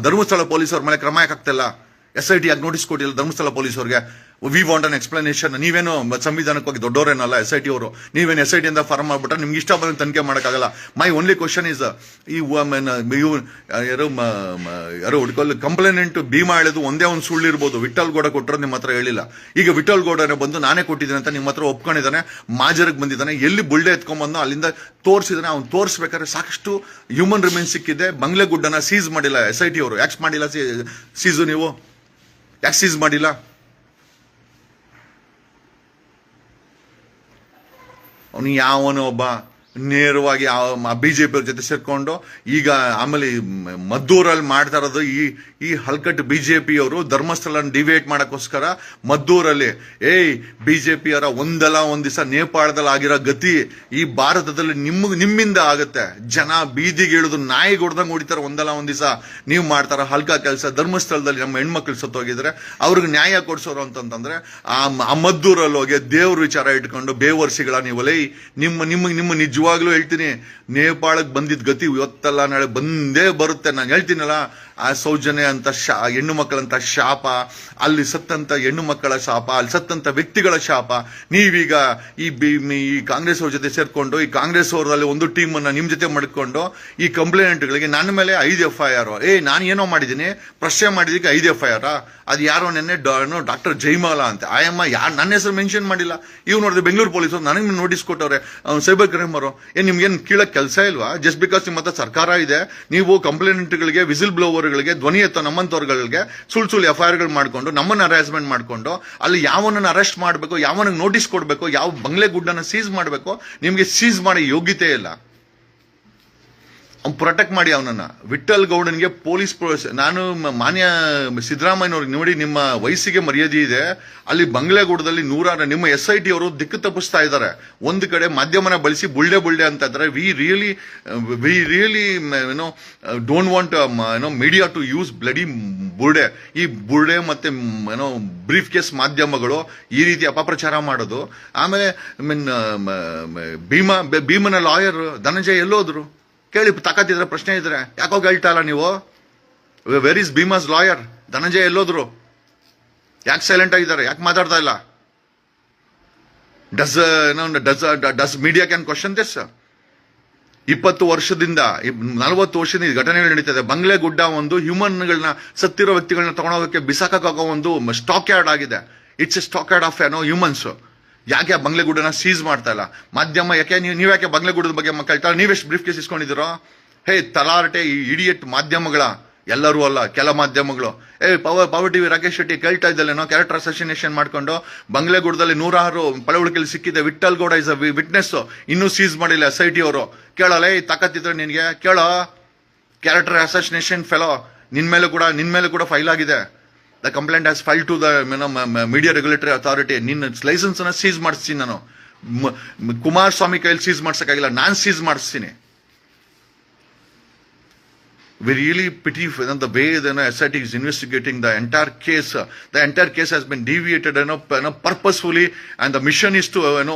ಧರ್ಮಸ್ಥಳ ಪೊಲೀಸರ ಮೇಲೆ ಕ್ರಮ ಯಾಕಾಗ್ತಿಲ್ಲ? SIT ಯಾಕೆ ನೋಟಿಸ್ ಕೊಟ್ಟಿಲ್ಲ ಧರ್ಮಸ್ಥಳ ಪೊಲೀಸರಿಗೆ? We want an explanation. ನೀವೇನು ಸಂವಿಧಾನಕ್ಕಾಗಿ ದೊಡ್ಡವರೇನಲ್ಲ SIT ಅವರು. ನೀವೇನು SIT ಅಂತ ಫಾರ್ಮ್ ಮಾಡ್ಬಿಟ್ರೆ ನಿಮ್ಗೆ ಇಷ್ಟ ಬಂದ ತನಿಖೆ ಮಾಡೋಕ್ಕಾಗಲ್ಲ. ಮೈ ಓನ್ಲಿ ಕ್ವಶನ್ ಇಸ್, ಈ ಯಾರು ಹುಡ್ಕೊಳ್ಳಿ ಕಂಪ್ಲೇನೆಂಟ್ ಭೀಮಾ ಹೇಳಿದ್ದು ಒಂದೇ ಒಂದು ಸುಳ್ಳು ಇರ್ಬೋದು. ವಿಠಲ್ ಗೌಡ ಕೊಟ್ಟರು ನಿಮ್ಮ ಹತ್ರ ಹೇಳಿಲ್ಲ. ಈಗ ವಿಠಲ್ ಗೌಡನೇ ಬಂದು ನಾನೇ ಕೊಟ್ಟಿದ್ದೇನೆ ಅಂತ ನಿಮ್ಮ ಹತ್ರ ಒಪ್ಕೊಂಡಿದ್ದಾನೆ. ಮಾಜರ್ಗೆ ಬಂದಿದ್ದಾನೆ. ಎಲ್ಲಿ ಬುಲ್ಡೆ ಎತ್ಕೊಂಡ್ಬಂದು ಅಲ್ಲಿಂದ ತೋರಿಸಿದಾನೆ. ಅವ್ನು ತೋರಿಸ್ಬೇಕಾದ್ರೆ ಸಾಕಷ್ಟು ಹ್ಯೂಮನ್ ರಿಮೈನ್ಸ್ ಸಿಕ್ಕಿದೆ. ಬಂಗ್ಲೆಗುಡ್ಡನ ಸೀಸ್ ಮಾಡಿಲ್ಲ SIT ಅವರು. ಯಾಕೆ ಮಾಡಿಲ್ಲ ಸೀಸು? ನೀವು ಯಾಕೆ ಸೀಸ್ ಮಾಡಿಲ್ಲ? ಅವನು ಯಾವನು ಒಬ್ಬ ನೇರವಾಗಿ BJP ಅವ್ರ ಜೊತೆ ಸೇರ್ಕೊಂಡು ಈಗ ಆಮೇಲೆ ಮದ್ದೂರಲ್ಲಿ ಮಾಡ್ತಾ ಇರೋದು ಈ ಹಲ್ಕಟ್ BJP ಅವರು ಧರ್ಮಸ್ಥಳ ಡಿವೇಟ್ ಮಾಡಕ್ಕೋಸ್ಕರ ಮದ್ದೂರಲ್ಲಿ BJP ಅವರ ಒಂದಲ್ಲ ಒಂದ್ ದಿವಸ ನೇಪಾಳದಲ್ಲಿ ಆಗಿರೋ ಗತಿ ಈ ಭಾರತದಲ್ಲಿ ನಿಮ್ಮಿಂದ ಆಗತ್ತೆ. ಜನ ಬೀದಿಗೆ ಇಳಿದು ನಾಯಿ ಹೊಡ್ದಂಗೆ ಹೊಡಿತಾರೆ ಒಂದಲ್ಲ ಒಂದ್ ದಿವಸ. ನೀವು ಮಾಡ್ತಾರ ಹಲ್ಕ ಕೆಲಸ. ಧರ್ಮಸ್ಥಳದಲ್ಲಿ ನಮ್ಮ ಹೆಣ್ಮಕ್ಳು ಸತ್ತೋಗಿದ್ರೆ ಅವ್ರಿಗೆ ನ್ಯಾಯ ಕೊಡ್ಸೋರು ಅಂತಂದ್ರೆ ಆ ಮದ್ದೂರಲ್ಲಿ ಹೋಗಿ ದೇವ್ರ ವಿಚಾರ ಇಟ್ಕೊಂಡು ಬೇವರ್ಸಿಗಳ ನೀವಲ್ಲೇ ನಿಮ್ಮ ನಿಜವಾಗ್ಲೂ ಹೇಳ್ತೀನಿ, ನೇಪಾಳಕ್ಕೆ ಬಂದಿದ್ದ ಗತಿ ಇವತ್ತಲ್ಲ ನಾಳೆ ಬಂದೇ ಬರುತ್ತೆ. ನಾನು ಹೇಳ್ತೀನಲ್ಲ, ಆ ಸೌಜನ್ಯ ಅಂತ ಹೆಣ್ಣು ಮಕ್ಕಳಂತ ಶಾಪ, ಅಲ್ಲಿ ಸತ್ತಂತ ಹೆಣ್ಣು ಮಕ್ಕಳ ಶಾಪ, ಅಲ್ಲಿ ಸತ್ತಂತ ವ್ಯಕ್ತಿಗಳ ಶಾಪ. ನೀವೀಗ ಈ ಕಾಂಗ್ರೆಸ್ ಅವ್ರ ಜೊತೆ ಸೇರ್ಕೊಂಡು ಈ ಕಾಂಗ್ರೆಸ್ ಅವರಲ್ಲಿ ಒಂದು ಟೀಮ್ ಅನ್ನ ನಿಮ್ ಜೊತೆ ಮಾಡ್ಕೊಂಡು ಈ ಕಂಪ್ಲೇಂಟ್ಗಳಿಗೆ ನನ್ನ ಮೇಲೆ 5 FIR. ನಾನು ಏನೋ ಮಾಡಿದ್ದೀನಿ, ಪ್ರಶ್ನೆ ಮಾಡಿದಕ್ಕೆ 5 FIR. ಅದು ಯಾರೋ ನೆನ್ನೆ ಡಾಕ್ಟರ್ ಜೈಮಾಲಾ ಅಂತ ಆಯಮ್ಮ ಯಾರು ನನ್ನ ಹೆಸರು ಮೆನ್ಷನ್ ಮಾಡಿಲ್ಲ. ಇವ್ ನೋಡಿದ್ರೆ ಬೆಂಗಳೂರು ಪೊಲೀಸರು ನನಗೆ ನೋಟಿಸ್ ಕೊಟ್ಟವ್ರೆ. ಸೈಬರ್ ಕ್ರೈಮ್ ಅವರು ನಿಮ್ಗೇನು ಕೀಳಕ್ ಕೆಲಸ ಇಲ್ವಾ? ಜಸ್ಟ್ ಬಿಕಾಸ್ ನಿಮ್ಮ ಹತ್ರ ಸರ್ಕಾರ ಇದೆ, ನೀವು ಕಂಪ್ಲೇಂಟ್ಗಳಿಗೆ ವಿಸಿಲ್ ಬ್ಲೋವರ್ಗಳಿಗೆ ಧ್ವನಿ ಎತ್ತೋ ನಮ್ಮಂತವ್ರಗಳಿಗೆ ಸುಳ್ಳು FIR ಮಾಡ್ಕೊಂಡು ನಮ್ಮನ್ನ ಹರಾಸ್ಮೆಂಟ್ ಮಾಡ್ಕೊಂಡು ಅಲ್ಲಿ ಯಾವನನ್ನ ಅರೆಸ್ಟ್ ಮಾಡಬೇಕು, ಯಾವನಿಗೆ ನೋಟಿಸ್ ಕೊಡಬೇಕು, ಯಾವ ಬಂಗ್ಲೆಗುಡ್ಡನ್ನ ಸೀಸ್ ಮಾಡಬೇಕು, ನಿಮ್ಗೆ ಸೀಸ್ ಮಾಡೋ ಯೋಗ್ಯತೆ ಇಲ್ಲ. ಪ್ರೊಟೆಕ್ಟ್ ಮಾಡಿ ಅವನನ್ನ. ವಿಠಲ್ ಗೌಡನ್ಗೆ ಪೊಲೀಸ್ ನಾನು ಮಾನ್ಯ ಸಿದ್ದರಾಮಯ್ಯನವ್ರಿಗೆ ನೋಡಿ, ನಿಮ್ಮ ವಯಸ್ಸಿಗೆ ಮರ್ಯಾದೆ ಇದೆ. ಅಲ್ಲಿ ಬಂಗ್ಲೆಗೂಡದಲ್ಲಿ ನೂರಾರು ನಿಮ್ಮ SIT ಅವರು ದಿಕ್ಕು ತಪ್ಪಿಸ್ತಾ ಇದ್ದಾರೆ. ಒಂದು ಕಡೆ ಮಾಧ್ಯಮನ ಬಳಸಿ ಬುಲ್ಡೆ ಅಂತ ಇದ್ದಾರೆ. We really don't want media to use bloody ಬುಲ್ಡೆ. ಈ ಬುಲ್ಡೆ ಮತ್ತೆ ಬ್ರೀಫ್ ಕೇಸ್ ಮಾಧ್ಯಮಗಳು ಈ ರೀತಿ ಅಪಪ್ರಚಾರ ಮಾಡೋದು. ಆಮೇಲೆ ಭೀಮನ ಲಾಯರ್ ಧನಂಜಯ ಎಲ್ಲೋದ್ರು ಕೇಳಿ, ತಾಕತ್ತಿದ್ರೆ ಪ್ರಶ್ನೆ ಇದ್ರೆ ಯಾಕೋಗಿ ಹೇಳ್ತಾ ಇಲ್ಲ ನೀವು? Where is Bhima's lawyer? Dhananjaya ಎಲ್ಲೋದ್ರು? ಯಾಕೆ ಸೈಲೆಂಟ್ ಆಗಿದ್ದಾರೆ? ಯಾಕೆ ಮಾತಾಡ್ತಾ ಇಲ್ಲ? Does media can question this? 20 ವರ್ಷದಿಂದ 40 ವರ್ಷದಿಂದ ಈ ಘಟನೆಗಳು ನಡೀತದೆ. ಬಂಗ್ಲೆಗುಡ್ಡ ಒಂದು ಹ್ಯೂಮನ್ಗಳನ್ನ, ಸತ್ತಿರೋ ವ್ಯಕ್ತಿಗಳನ್ನ ತಗೊಂಡೋಗಕ್ಕೆ ಬಿಸಾಕೋ ಒಂದು ಸ್ಟಾಕ್ ಯಾರ್ಡ್ ಆಗಿದೆ. It's A stock yard of humans. ಯಾಕೆ ಬಂಗ್ಲೆಗೂಡನ ಸೀಸ್ ಮಾಡ್ತಾ ಇಲ್ಲ ಮಾಧ್ಯಮ? ಯಾಕೆ ನೀವ್ಯಾಕೆ ಬಂಗ್ಲೆಗೂಡದ ಬಗ್ಗೆ ಕೇಳ್ತಾ? ನೀವೆಷ್ಟು ಬ್ರೀಫ್ ಕೇಸ್ ಇಸ್ಕೊಂಡಿದ್ದೀರೋ? ತಲಾರಟೆ ಈ ಇಡಿಯಟ್ ಮಾಧ್ಯಮಗಳ ಎಲ್ಲರೂ ಅಲ್ಲ, ಕೆಲ ಮಾಧ್ಯಮಗಳು. ಪವರ್ ಟಿವಿ ರಾಕೇಶ್ ಶೆಟ್ಟಿ ಕೇಳ್ತಾ ಇದ್ದಲ್ಲೇನೋ, ಕ್ಯಾರೆಕ್ಟರ್ ಅಸೋಸಿನೇಷನ್ ಮಾಡ್ಕೊಂಡು ಬಂಗ್ಲೆಗೂಡದಲ್ಲಿ 106 ಪಳವಳಿಕೆಯಲ್ಲಿ ಸಿಕ್ಕಿದೆ. Vittal Gowda is a witness, ಇನ್ನೂ ಸೀಸ್ ಮಾಡಿಲ್ಲ SIT ಅವರು. ಕೇಳಲ್ಲ, ತಾಕತ್ತಿದ್ರೆ ನಿನ್ಗೆ ಕೇಳೋ, ಕ್ಯಾರೆಕ್ಟರ್ ಅಸೋಸಿನೇಷನ್ ಫೆಲೋ, ನಿನ್ ಮೇಲೆ ಕೂಡ ಫೈಲ್ ಆಗಿದೆ. The complaint has file to the media regulatory authority. ನಿನ್ನ ಲೈಸೆನ್ಸ್ ಅನ್ನ ಸೀಸ್ ಮಾಡಿಸ್ತೀನಿ ನಾನು. ಕುಮಾರಸ್ವಾಮಿ ಕೈಲಿ ಸೀಸ್ ಮಾಡ್ಸಕ್ಕಾಗಿಲ್ಲ, ನಾನು ಸೀಸ್ ಮಾಡಿಸ್ತೀನಿ. We really pity the way the SIT is investigating the entire case. The entire case has been deviated purposefully, and the mission is to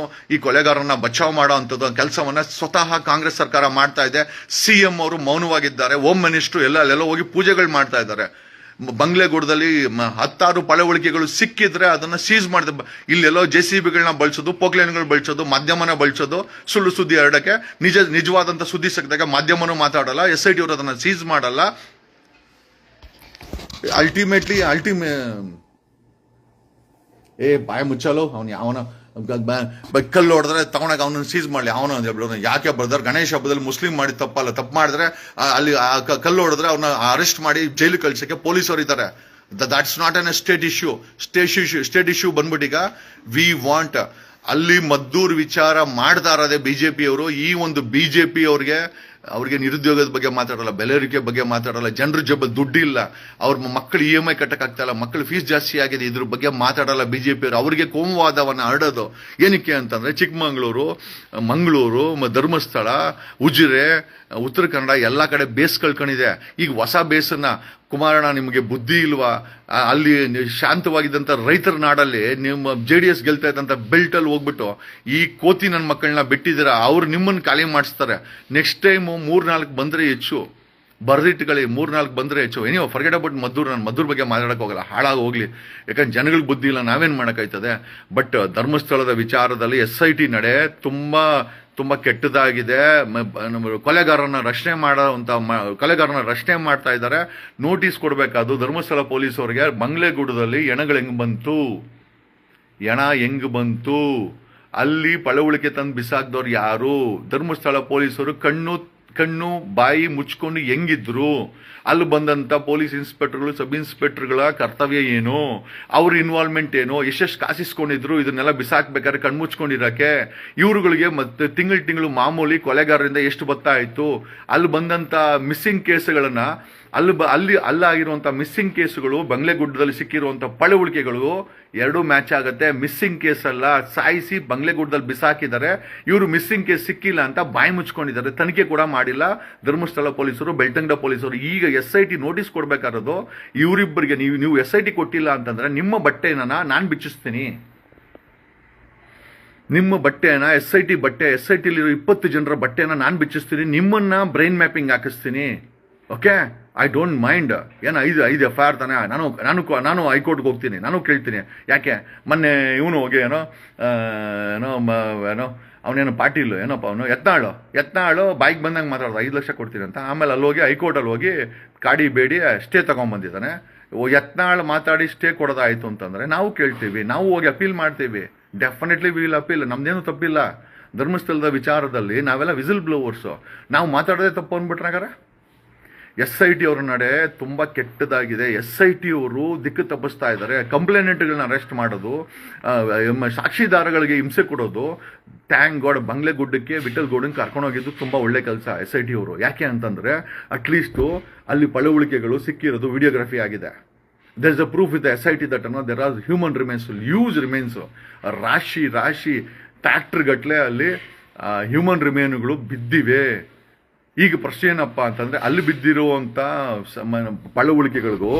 ಈ ಕೊಲೆಗಾರನ ಬಚಾವ್ ಮಾಡೋ ಅಂಥದ್ದು ಕೆಲಸವನ್ನ ಸ್ವತಃ ಕಾಂಗ್ರೆಸ್ ಸರ್ಕಾರ ಮಾಡ್ತಾ ಇದೆ. CM ಅವರು ಮೌನವಾಗಿದ್ದಾರೆ. ಹೋಮ್ ಮಿನಿಸ್ಟರ್ ಎಲ್ಲೆಲ್ಲೋ ಹೋಗಿ ಪೂಜೆಗಳು ಮಾಡ್ತಾ ಇದ್ದಾರೆ. ಬಂಗ್ಲೆಗೂಡದಲ್ಲಿ 16 ಪಳವಳಿಕೆಗಳು ಸಿಕ್ಕಿದ್ರೆ ಅದನ್ನ ಸೀಸ್ ಮಾಡಿದ. ಇಲ್ಲೆಲ್ಲೋ JCBಗಳನ್ನ ಬಳಸೋದು, ಪೋಕ್ಲೇನ್ಗಳು ಬಳಸೋದು, ಮಾಧ್ಯಮನ ಬಳಸೋದು, ಸುಳ್ಳು ಸುದ್ದಿ ಹರಡಕ್ಕೆ. ನಿಜವಾದಂತ ಸುದ್ದಿ ಸಿಕ್ಕಿದಾಗ ಮಾಧ್ಯಮನೂ ಮಾತಾಡಲ್ಲ, SIT ಅವರು ಅದನ್ನ ಸೀಸ್ ಮಾಡಲ್ಲ. ಅಲ್ಟಿಮೇಟ್ಲಿ ಬಾಯ ಮುಚ್ಚಲು ಅವನು ಯಾವನ ಕಲ್ಲು ಹೊಡೆದ್ರೆ ತಗೊಂಡಾಗ ಅವನನ್ನು ಸೀಸ್ ಮಾಡಲಿ. ಅವನು ಯಾಕೆ ಬ್ರದರ್, ಗಣೇಶ ಹಬ್ಬದಲ್ಲಿ ಮುಸ್ಲಿಂ ಮಾಡಿ ತಪ್ಪಲ್ಲ, ತಪ್ಪು ಮಾಡಿದ್ರೆ ಅಲ್ಲಿ ಕಲ್ಲು ಹೊಡೆದ್ರೆ ಅವ್ನ ಅರೆಸ್ಟ್ ಮಾಡಿ ಜೈಲು ಕಳ್ಸಕ್ಕೆ ಪೊಲೀಸರು ಇದ್ದಾರೆ. That's not an state issue ಬಂದ್ಬಿಟ್ಟೀಗ ವಿ ವಾಂಟ್. ಅಲ್ಲಿ ಮದ್ದೂರ್ ವಿಚಾರ ಮಾಡ್ತಾ ಇರೋದೇ ಬಿಜೆಪಿಯವರು. ಈ ಒಂದು ಬಿಜೆಪಿ ಅವ್ರಿಗೆ ನಿರುದ್ಯೋಗದ ಬಗ್ಗೆ ಮಾತಾಡಲ್ಲ, ಬೆಲೆ ಏರಿಕೆ ಬಗ್ಗೆ ಮಾತಾಡಲ್ಲ, ಜನರ ಜಬ್ಬ ದುಡ್ಡಿಲ್ಲ, ಅವ್ರ ಮಕ್ಕಳು EMI ಕಟ್ಟಕ್ಕಾಗ್ತಾ ಇಲ್ಲ, ಮಕ್ಕಳು ಫೀಸ್ ಜಾಸ್ತಿ ಆಗಿದೆ, ಇದ್ರ ಬಗ್ಗೆ ಮಾತಾಡಲ್ಲ ಬಿಜೆಪಿಯವರು. ಅವರಿಗೆ ಕೋಮುವಾದವನ್ನ ಹರಡೋದು ಏನಕ್ಕೆ ಅಂತಂದ್ರೆ ಚಿಕ್ಕಮಂಗ್ಳೂರು, ಮಂಗಳೂರು, ಧರ್ಮಸ್ಥಳ, ಉಜಿರೆ, ಉತ್ತರ ಕನ್ನಡ ಎಲ್ಲ ಕಡೆ ಬೇಸ್ ಕಳ್ಕೊಂಡಿದೆ. ಈಗ ಹೊಸ ಬೇಸನ್ನ ಕುಮಾರಣ್ಣ ನಿಮಗೆ ಬುದ್ಧಿ ಇಲ್ವಾ? ಅಲ್ಲಿ ಶಾಂತವಾಗಿದ್ದಂತ ರೈತರ ನಾಡಲ್ಲಿ ನಿಮ್ಮ JDS ಗೆಲ್ತಾ ಇದ್ದಂತ ಬೆಲ್ಟ್ ಅಲ್ಲಿ ಹೋಗ್ಬಿಟ್ಟು ಈ ಕೋತಿ ನನ್ನ ಮಕ್ಕಳನ್ನ ಬಿಟ್ಟಿದ್ದೀರಾ, ಅವ್ರು ನಿಮ್ಮನ್ನ ಖಾಲಿ ಮಾಡಿಸ್ತಾರೆ. ನೆಕ್ಸ್ಟ್ ಟೈಮ್ 3-4 ಬಂದ್ರೆ ಹೆಚ್ಚು, ಬರ್ದಿಟ್ಕೊಳ್ಳಿ, 3-4 ಬಂದ್ರೆ ಹೆಚ್ಚು. ಏನೋ ಫರ್ಗೆಟ್ ಅಬೌಟ್ ಮದ್ದೂರ್. ನಾನು ಮದ್ದೂರ್ ಬಗ್ಗೆ ಮಾತಾಡಕ್ ಹೋಗಲ್ಲ, ಹಾಳಾಗಿ ಹೋಗ್ಲಿ, ಯಾಕಂದ್ರೆ ಜನಗಳಿಗೆ ಬುದ್ಧಿ ಇಲ್ಲ, ನಾವೇನ್ ಮಾಡಕ್ಕಾಯ್ತದೆ. ಬಟ್ ಧರ್ಮಸ್ಥಳದ ವಿಚಾರದಲ್ಲಿ SIT ನಡೆ ತುಂಬಾ ಕೆಟ್ಟದಾಗಿದೆ. ಕೊಲೆಗಾರನ ರಕ್ಷಣೆ ಮಾಡ್ತಾ ಇದ್ದಾರೆ. ನೋಟಿಸ್ ಕೊಡ್ಬೇಕಾದ್ರು ಧರ್ಮಸ್ಥಳ ಪೊಲೀಸ್ ಅವರಿಗೆ. ಬಂಗ್ಲೆಗೂಡದಲ್ಲಿ ಹೆಣಗಳು ಹೆಂಗ್ ಬಂತು, ಅಲ್ಲಿ ಪಳವಳಿಕೆ ತಂದು ಬಿಸಾಕ್ದವ್ರು ಯಾರು? ಧರ್ಮಸ್ಥಳ ಪೊಲೀಸರು ಕಣ್ಣು ಬಾಯಿ ಮುಚ್ಕೊಂಡು ಹೆಂಗಿದ್ರು? ಅಲ್ಲಿ ಬಂದಂತ ಪೊಲೀಸ್ ಇನ್ಸ್ಪೆಕ್ಟರ್ಗಳು, ಸಬ್ ಇನ್ಸ್ಪೆಕ್ಟರ್ಗಳ ಕರ್ತವ್ಯ ಏನು, ಅವ್ರ ಇನ್ವಾಲ್ವ್ಮೆಂಟ್ ಏನು, ಎಷ್ಟೆಷ್ಟು ಕಾಸಿಸ್ಕೊಂಡಿದ್ರು ಇದನ್ನೆಲ್ಲ ಬಿಸಾಕ್ಬೇಕಾದ್ರೆ ಕಣ್ಮುಚ್ಕೊಂಡಿರಕ್ಕೆ? ಇವ್ರುಗಳಿಗೆ ಮತ್ತೆ ತಿಂಗಳು ಮಾಮೂಲಿ ಕೊಲೆಗಾರರಿಂದ ಎಷ್ಟು ಬರ್ತಾ ಇತ್ತು? ಅಲ್ಲಿ ಬಂದಂತ ಮಿಸ್ಸಿಂಗ್ ಕೇಸ್ಗಳನ್ನ ಅಲ್ಲಾಗಿರುವಂತ ಮಿಸ್ಸಿಂಗ್ ಕೇಸುಗಳು, ಬಂಗ್ಲೆಗುಡ್ಡದಲ್ಲಿ ಸಿಕ್ಕಿರುವಂತ ಪಳವಳಿಕೆಗಳು 2 ಮ್ಯಾಚ್ ಆಗತ್ತೆ. ಮಿಸ್ಸಿಂಗ್ ಕೇಸ್ ಅಲ್ಲ, ಸಾಯಿಸಿ ಬಂಗ್ಲೆಗುಡ್ಡದಲ್ಲಿ ಬಿಸಾಕಿದ್ದಾರೆ. ಇವರು ಮಿಸ್ಸಿಂಗ್ ಕೇಸ್ ಸಿಕ್ಕಿಲ್ಲ ಅಂತ ಬಾಯಿ ಮುಚ್ಕೊಂಡಿದ್ದಾರೆ. ತನಿಖೆ ಕೂಡ ಮಾಡಿಲ್ಲ ಧರ್ಮಸ್ಥಳ ಪೊಲೀಸರು, ಬೆಳ್ತಂಗಡ ಪೊಲೀಸರು. ಈಗ SIT ನೋಟಿಸ್ ಕೊಡ್ಬೇಕಾರದು ಇವರಿಬ್ಬರಿಗೆ. ನೀವು SIT ಕೊಟ್ಟಿಲ್ಲ ಅಂತಂದ್ರೆ ನಿಮ್ಮ ಬಟ್ಟೆನ ನಾನ್ ಬಿಚ್ಚಿಸ್ತೀನಿ. ನಿಮ್ಮ ಬಟ್ಟೆನ SIT ಲಿರೋ 20 ಜನರ ಬಟ್ಟೆನ ನಾನ್ ಬಿಚ್ಚಿಸ್ತೀನಿ. ನಿಮ್ಮನ್ನ ಬ್ರೈನ್ ಮ್ಯಾಪಿಂಗ್ ಹಾಕಿಸ್ತೀನಿ. Okay, I don't mind. ಏನು 5 FIR ತಾನೆ. ನಾನು ಹೈಕೋರ್ಟ್ಗೆ ಹೋಗ್ತೀನಿ, ನಾನು ಕೇಳ್ತೀನಿ. ಯಾಕೆ ಮೊನ್ನೆ ಇವನು ಹೋಗಿ ಏನೋ ಅವನೇನೋ ಪಾಟೀಲ್ ಏನಪ್ಪ ಅವನು ಯತ್ನಾಳು ಬಾಯಿಗೆ ಬಂದಂಗೆ ಮಾತಾಡೋದು 5 ಲಕ್ಷ ಕೊಡ್ತೀನಿ ಅಂತ. ಆಮೇಲೆ ಅಲ್ಲಿ ಹೋಗಿ ಹೈಕೋರ್ಟಲ್ಲಿ ಹೋಗಿ ಕಾಡಿ ಬೇಡಿ ಸ್ಟೇ ತಗೊಂಡ್ಬಂದಿದ್ದಾನೆ. ಯತ್ನಾಳ್ ಮಾತಾಡಿ ಸ್ಟೇ ಕೊಡೋದಾಯ್ತು ಅಂತಂದ್ರೆ ನಾವು ಕೇಳ್ತೀವಿ, ನಾವು ಹೋಗಿ ಅಪೀಲ್ ಮಾಡ್ತೀವಿ. ಡೆಫಿನೆಟ್ಲಿ ವಿಲ್ ಅಪೀಲ್, ನಮ್ದೇನು ತಪ್ಪಿಲ್ಲ. ಧರ್ಮಸ್ಥಳದ ವಿಚಾರದಲ್ಲಿ ನಾವೆಲ್ಲ ವಿಸಿಲ್ ಬ್ಲೋವರ್ಸು. ನಾವು ಮಾತಾಡೋದೇ ತಪ್ಪು ಅಂದ್ಬಿಟ್ರಾಗಾರ. SIT ಅವ್ರ ನಡೆ ತುಂಬಾ ಕೆಟ್ಟದಾಗಿದೆ. SIT ಅವರು ದಿಕ್ಕು ತಪ್ಪಿಸ್ತಾ ಇದ್ದಾರೆ. ಕಂಪ್ಲೇನೆಂಟ್ಗಳನ್ನ ಅರೆಸ್ಟ್ ಮಾಡೋದು, ಸಾಕ್ಷಿದಾರಗಳಿಗೆ ಹಿಂಸೆ ಕೊಡೋದು. ಥ್ಯಾಂಕ್ ಗಾಡ್ ಬಂಗ್ಲೆಗುಡ್ಡಕ್ಕೆ ವಿಠಲ್ ಗೌಡನ್ ಕರ್ಕೊಂಡೋಗಿದ್ದು ತುಂಬಾ ಒಳ್ಳೆ ಕೆಲಸ SIT ಅವರು. ಯಾಕೆ ಅಂತಂದ್ರೆ ಅಟ್ಲೀಸ್ಟ್ ಅಲ್ಲಿ ಪಳವಳಿಕೆಗಳು ಸಿಕ್ಕಿರೋದು ವಿಡಿಯೋಗ್ರಫಿ ಆಗಿದೆ. there is a proof with the SIT that there are human remains, huge remains, ರಾಶಿ ಟ್ರ್ಯಾಕ್ಟರ್ ಗಟ್ಲೆ ಅಲ್ಲಿ ಹ್ಯೂಮನ್ ರಿಮೇನ್ಗಳು ಬಿದ್ದಿವೆ. ಈಗ ಪ್ರಶ್ನೆ ಏನಪ್ಪಾ ಅಂತಂದ್ರೆ ಅಲ್ಲಿ ಬಿದ್ದಿರುವಂತ ಪಳವಳಿಕೆಗಳಿಗೂ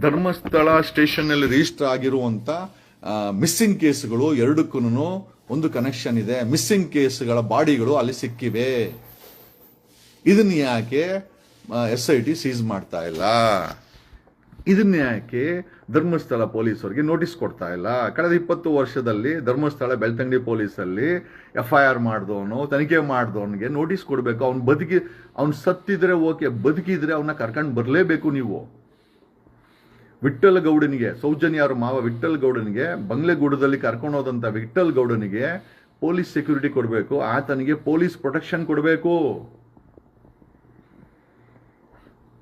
ಧರ್ಮಸ್ಥಳ ಸ್ಟೇಷನ್ ನಲ್ಲಿ ರಿಜಿಸ್ಟರ್ ಆಗಿರುವಂತ ಮಿಸ್ಸಿಂಗ್ ಕೇಸ್ಗಳು ಎರಡಕ್ಕೂ ಒಂದು ಕನೆಕ್ಷನ್ ಇದೆ. ಮಿಸ್ಸಿಂಗ್ ಕೇಸ್ಗಳ ಬಾಡಿಗಳು ಅಲ್ಲಿ ಸಿಕ್ಕಿವೆ. ಇದನ್ನ ಯಾಕೆ SIT ಸೀಸ್ ಮಾಡ್ತಾ ಇಲ್ಲ? ಇದನ್ನ ಯಾಕೆ ಧರ್ಮಸ್ಥಳ ಪೊಲೀಸರಿಗೆ ನೋಟಿಸ್ ಕೊಡ್ತಾ ಇಲ್ಲ? ಕಳೆದ 20 ವರ್ಷದಲ್ಲಿ ಧರ್ಮಸ್ಥಳ ಬೆಳ್ತಂಗಡಿ ಪೊಲೀಸಲ್ಲಿ FIR ಮಾಡಿದವನು, ತನಿಖೆ ಮಾಡಿದವನಿಗೆ ನೋಟಿಸ್ ಕೊಡಬೇಕು. ಅವ್ನು ಸತ್ತಿದ್ರೆ ಓಕೆ, ಬದುಕಿದ್ರೆ ಅವನ್ನ ಕರ್ಕೊಂಡು ಬರಲೇಬೇಕು ನೀವು. ವಿಠಲ್ ಗೌಡನಿಗೆ, ಸೌಜನ್ಯ ಅವರ ಮಾವ ವಿಠಲ್ ಗೌಡನಿಗೆ ಬಂಗ್ಲೆಗೂಡದಲ್ಲಿ ಕರ್ಕೊಂಡು ಹೋದಂತ ವಿಠಲ್ ಗೌಡನಿಗೆ ಪೊಲೀಸ್ ಸೆಕ್ಯೂರಿಟಿ ಕೊಡಬೇಕು, ಆತನಿಗೆ ಪೊಲೀಸ್ ಪ್ರೊಟೆಕ್ಷನ್ ಕೊಡಬೇಕು.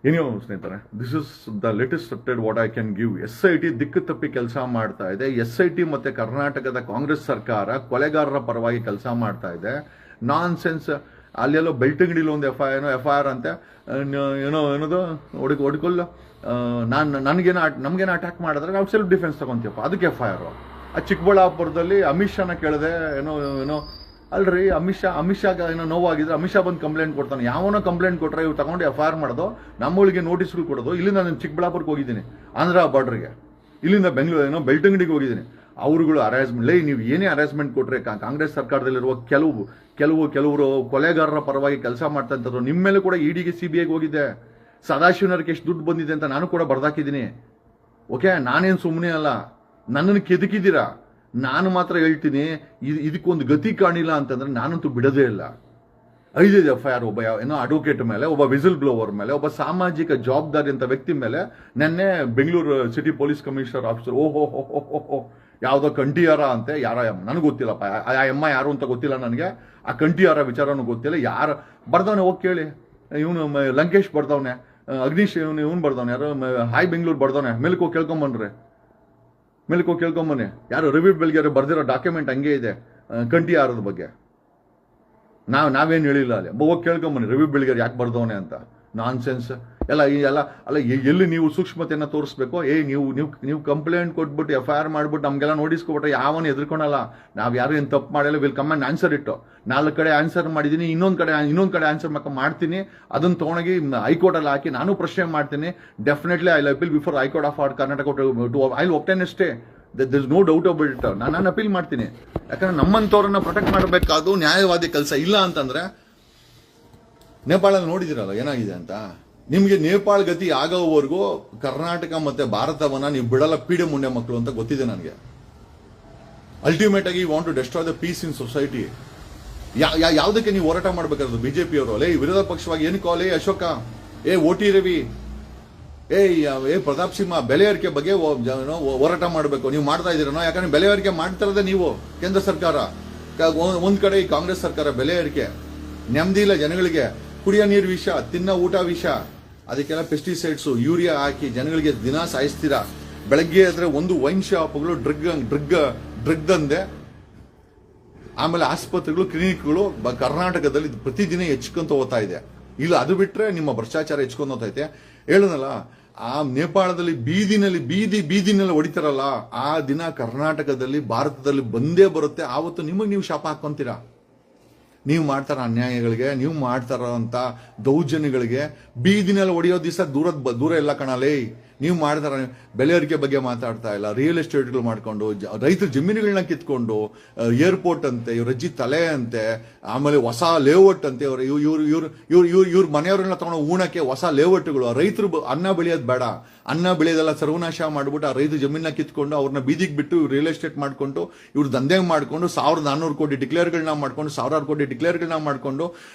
ಏನೋ ಸ್ನೇಹಿತರೆ, this is the latest update what I can give. SIT ದಿಕ್ಕು ತಪ್ಪಿ ಕೆಲಸ ಮಾಡ್ತಾ ಇದೆ. SIT ಮತ್ತೆ ಕರ್ನಾಟಕದ ಕಾಂಗ್ರೆಸ್ ಸರ್ಕಾರ ಕೊಲೆಗಾರರ ಪರವಾಗಿ ಕೆಲಸ ಮಾಡ್ತಾ ಇದೆ. ನಾನ್ ಸೆನ್ಸ್. ಅಲ್ಲೆಲ್ಲೋ ಬೆಳ್ತಂಗಡಿಲಿ ಒಂದು FIR ಅಂತೆ, ಏನೋದು ಹೊಡ್ಕೊಲ್ಲ, ನಮ್ಗೇನು ಅಟ್ಯಾಕ್ ಮಾಡಿದ್ರೆ ನಾವು ಸೆಲ್ಫ್ ಡಿಫೆನ್ಸ್ ತಗೊಂತೀವಪ್ಪ, ಅದಕ್ಕೆ FIR. ಆ ಚಿಕ್ಕಬಳ್ಳಾಪುರದಲ್ಲಿ ಅಮಿತ್ ಶಾನ ಕೇಳಿದೆ, ಏನೋ ಅಲ್ರಿ ಅಮಿತ್ ಶಾಗ ಏನೋ ನೋವಾಗಿದ್ರೆ ಅಮಿತ್ ಶಾ ಬಂದು ಕಂಪ್ಲೇಂಟ್ ಕೊಡ್ತಾನೆ. ಯಾವನೋ ಕಂಪ್ಲೇಂಟ್ ಕೊಟ್ರೆ ಇವ್ರು ತಗೊಂಡು FIR ಮಾಡೋದು, ನಮ್ಮಗಳಿಗೆ ನೋಟಿಸ್ಗಳು ಕೊಡೋದು. ಇಲ್ಲಿಂದ ನಾನು ಚಿಕ್ಕಬಳ್ಳಾಪುರಕ್ಕೆ ಹೋಗಿದ್ದೀನಿ, ಆಂಧ್ರ ಬಾರ್ಡರ್ಗೆ, ಇಲ್ಲಿಂದ ಬೆಂಗಳೂರು ಬೆಳ್ತಂಗಡಿಗೆ ಹೋಗಿದ್ದೀನಿ. ಅವರುಗಳು ಹರಾಸ್ಮೆಂಟ್, ನೀವು ಏನೇ ಹರಾಸ್ಮೆಂಟ್ ಕೊಟ್ರೆ ಕಾಂಗ್ರೆಸ್ ಸರ್ಕಾರದಲ್ಲಿರುವ ಕೆಲವರು ಕೊಲೆಗಾರರ ಪರವಾಗಿ ಕೆಲಸ ಮಾಡ್ತಾ ಇದ್ರು. ನಿಮ್ಮ ಮೇಲೆ ಕೂಡ EDಗೆ CBIಗೆ ಹೋಗಿದ್ದೆ. ಸದಾಶಿವನವ್ರಿಗೆ ಎಷ್ಟು ದುಡ್ಡು ಬಂದಿದೆ ಅಂತ ನಾನು ಕೂಡ ಬರ್ದಾಕಿದ್ದೀನಿ. ಓಕೆ, ನಾನೇನು ಸುಮ್ಮನೆ ಅಲ್ಲ, ನನ್ನನ್ನು ಕೆದಕಿದ್ದೀರಾ. ನಾನು ಮಾತ್ರ ಹೇಳ್ತೀನಿ, ಇದಕ್ಕೊಂದು ಗತಿ ಕಾಣಿಲ್ಲ ಅಂತಂದ್ರೆ ನಾನಂತೂ ಬಿಡೋದೇ ಇಲ್ಲ. 5 FIR, ಒಬ್ಬ ಅಡ್ವೊಕೇಟ್ ಮೇಲೆ, ಒಬ್ಬ ವಿಸಿಲ್ ಬ್ಲೋವರ್ ಮೇಲೆ, ಒಬ್ಬ ಸಾಮಾಜಿಕ ಜವಾಬ್ದಾರಿ ಅಂತ ವ್ಯಕ್ತಿ ಮೇಲೆ. ನೆನ್ನೆ Bengaluru city police commissioner officer ಓಹೋ ಯಾವುದೋ ಕಂಠಿಯಾರ ಅಂತೆ, ನನಗೆ ಗೊತ್ತಿಲ್ಲಪ್ಪ, ಆ ಎಮ್ಮ ಯಾರು ಅಂತ ಗೊತ್ತಿಲ್ಲ ನನಗೆ. ಆ ಕಂಠಿಯಾರ ವಿಚಾರನೂ ಗೊತ್ತಿಲ್ಲ. ಯಾರು ಬರ್ದವನೆ ಹೋಗಿ ಕೇಳಿ. ಇವನು ಲಂಕೇಶ್ ಬರ್ದವನೆ, ಅಗ್ನೀಶ್ ಇವನು ಬರ್ದವನೆ, ಯಾರು ಹಾಯ್ ಬೆಂಗಳೂರು ಬರ್ದವನೆ. ಮೇಲಕ್ಕೆ ಹೋಗಿ ಕೇಳ್ಕೊಂಬನ್ನಿ. ಯಾರು ರವಿ ಬೆಳಗೆರೆ ಬರ್ದಿರೋ ಡಾಕ್ಯುಮೆಂಟ್ ಹಂಗೆ ಇದೆ ಕಂಠಿಯಾರದ ಬಗ್ಗೆ. ನಾವೇನು ಹೇಳಿಲ್ಲ ಅಲ್ಲಿ. ಹೋಗಿ ಕೇಳ್ಕೊಂಬನ್ನಿ ರವಿ ಬೆಳಗೆರೆ ಯಾಕೆ ಬರ್ದವನೆ ಅಂತ. ನಾನ್ ಸೆನ್ಸ್ ಎಲ್ಲ ಎಲ್ಲಿ ನೀವು ಸೂಕ್ಷ್ಮತೆಯನ್ನ ತೋರಿಸ್ಬೇಕು. ನೀವು ಕಂಪ್ಲೇಂಟ್ ಕೊಟ್ಬಿಟ್ಟು FIR ಮಾಡ್ಬಿಟ್ಟು ನಮ್ಗೆಲ್ಲ ನೋಟಿಸ್ಕೊಬಿಟ್ರೆ ಯಾವನು ಎದ್ರಕೊಳಲ್ಲ. ನಾವ್ ಯಾರು ಏನು ತಪ್ಪು ಮಾಡಿಲ್ಲ, ವಿಲ್ ಕಮ್ ಅಂಡ್ ಆನ್ಸರ್ ಇಟ್ಟು. 4 ಕಡೆ ಆನ್ಸರ್ ಮಾಡಿದೀನಿ, ಇನ್ನೊಂದ್ ಕಡೆ ಆನ್ಸರ್ ಮಾಡ್ತೀನಿ. ಅದನ್ನ ತಗೊಂಡೋಗಿ ಹೈಕೋರ್ಟ್ ಅಲ್ಲಿ ಹಾಕಿ ನಾನು ಪ್ರಶ್ನೆ ಮಾಡ್ತೀನಿ. Definitely I appeal before high court of Karnataka. I obtain ಅಷ್ಟೇ, there is no doubt about it. ನಾನು ಅಪೀಲ್ ಮಾಡ್ತೀನಿ. ಯಾಕಂದ್ರೆ ನಮ್ಮಂತವ್ರನ್ನ ಪ್ರೊಟೆಕ್ಟ್ ಮಾಡಬೇಕಾದ್ರು ನ್ಯಾಯವಾದಿ ಕೆಲಸ. ಇಲ್ಲ ಅಂತಂದ್ರೆ ನೇಪಾಳಲ್ಲಿ ನೋಡಿದಿರಲ್ಲ ಏನಾಗಿದೆ ಅಂತ. ನಿಮ್ಗೆ ನೇಪಾಳ ಗತಿ ಆಗೋವರೆಗೂ ಕರ್ನಾಟಕ ಮತ್ತೆ ಭಾರತವನ್ನ ನೀವು ಬಿಡಲ್ಲ, ಪೀಡೆ ಮುಂಡೆ ಮಕ್ಕಳು ಅಂತ ಗೊತ್ತಿದೆ ನನಗೆ. ಅಲ್ಟಿಮೇಟ್ ಆಗಿ want to destroy the peace in society. ಯಾವ್ದಕ್ಕೆ ನೀವು ಹೋರಾಟ ಮಾಡ್ಬೇಕಾದ್ರು BJP ಅವರು? ವಿರೋಧ ಪಕ್ಷವಾಗಿ ಏನು ಕಾಲ್? ಅಶೋಕ, OT ರವಿ, ಪ್ರತಾಪ್ ಸಿಂಹ, ಬೆಲೆ ಏರಿಕೆ ಬಗ್ಗೆ ಹೋರಾಟ ಮಾಡಬೇಕು. ನೀವು ಮಾಡ್ತಾ ಇದೀರನೋ? ಯಾಕಂದ್ರೆ ಬೆಲೆ ಏರಿಕೆ ಮಾಡ್ತಿರೋದೇ ನೀವು, ಕೇಂದ್ರ ಸರ್ಕಾರ. ಒಂದ್ ಕಡೆ ಈ ಕಾಂಗ್ರೆಸ್ ಸರ್ಕಾರ ಬೆಲೆ ಏರಿಕೆ, ನೆಮ್ಮದಿ ಇಲ್ಲ ಜನಗಳಿಗೆ. ಕುಡಿಯೋ ನೀರು ವಿಷ, ತಿನ್ನೋ ಊಟ ವಿಷ, ಅದಕ್ಕೆಲ್ಲ ಪೆಸ್ಟಿಸೈಡ್ಸ್ ಯೂರಿಯಾ ಹಾಕಿ ಜನಗಳಿಗೆ ದಿನ ಸಾಯಿಸ್ತೀರಾ. ಬೆಳಗ್ಗೆ ಆದ್ರೆ ಒಂದು ವೈನ್ ಶಾಪ್ಗಳು ಡ್ರಗ್ ದಂದೆ, ಆಮೇಲೆ ಆಸ್ಪತ್ರೆಗಳು, ಕ್ಲಿನಿಕ್ಗಳು ಕರ್ನಾಟಕದಲ್ಲಿ ಪ್ರತಿದಿನ ಹೆಚ್ಚುಕೊಂತ ಹೋಗ್ತಾ ಇದೆ. ಇಲ್ಲ ಅದು ಬಿಟ್ರೆ ನಿಮ್ಮ ಭ್ರಷ್ಟಾಚಾರ ಹೆಚ್ಚುಕೊಂಡು ಹೋಗ್ತೈತೆ. ಹೇಳನಲ್ಲ, ಆ ನೇಪಾಳದಲ್ಲಿ ಬೀದಿನಲ್ಲಿ ಹೊಡಿತಾರಲ್ಲ, ಆ ದಿನ ಕರ್ನಾಟಕದಲ್ಲಿ ಭಾರತದಲ್ಲಿ ಬಂದೇ ಬರುತ್ತೆ. ಆವತ್ತು ನಿಮಗೆ ನೀವು ಶಾಪ ಹಾಕೊಂತೀರಾ. ನೀವು ಮಾಡ್ತಾರ ಅನ್ಯಾಯಗಳಿಗೆ, ನೀವು ಮಾಡ್ತಾರಂತ ದೌರ್ಜನ್ಯಗಳಿಗೆ. ಬೀದಿನಲ್ಲಿ ಹೊಡೆಯೋ ದಿವಸ ದೂರ ಎಲ್ಲ ಕಣಲೇ. ನೀವು ಮಾಡ್ತಾರ ಬೆಲೆ ಏರಿಕೆ ಬಗ್ಗೆ ಮಾತಾಡ್ತಾ ಇಲ್ಲ. ರಿಯಲ್ ಎಸ್ಟೇಟ್ಗಳು ಮಾಡ್ಕೊಂಡು ರೈತರ ಜಮೀನುಗಳನ್ನ ಕಿತ್ಕೊಂಡು, ಏರ್ಪೋರ್ಟ್ ಅಂತೆ, ಇವ್ರ ಅಜ್ಜಿ ತಲೆ ಅಂತೆ, ಆಮೇಲೆ ಹೊಸ ಲೇಔಟ್ ಅಂತೆ, ಇವ್ರ ಮನೆಯವ್ರನ್ನ ತಗೊಂಡು ಊಣಕ್ಕೆ ಹೊಸ ಲೇಔಟ್ಗಳು. ರೈತರು ಅನ್ನ ಬೆಳೆಯೋದು ಬೇಡ, ಅನ್ನ ಬೆಳೆಯೋದೆಲ್ಲ ಸರ್ವನಾಶ ಮಾಡ್ಬಿಟ್ಟು ಆ ರೈತ ಜಮೀನ ಕಿತ್ಕೊಂಡು ಅವ್ರನ್ನ ಬೀದಿಗೆ ಬಿಟ್ಟು ರಿಯಲ್ ಎಸ್ಟೇಟ್ ಮಾಡ್ಕೊಂಡು ಇವ್ರು ದಂಧೆ ಮಾಡ್ಕೊಂಡು 1400 ಕೋಟಿ ಡಿಕ್ಲೇರ್ಗಳನ್ನ ಮಾಡ್ಕೊಂಡು 1000 ಕೋಟಿ ಡಿಕ್ಲೇರ್ಗಳನ್ನ ಮಾಡ್ಕೊಂಡು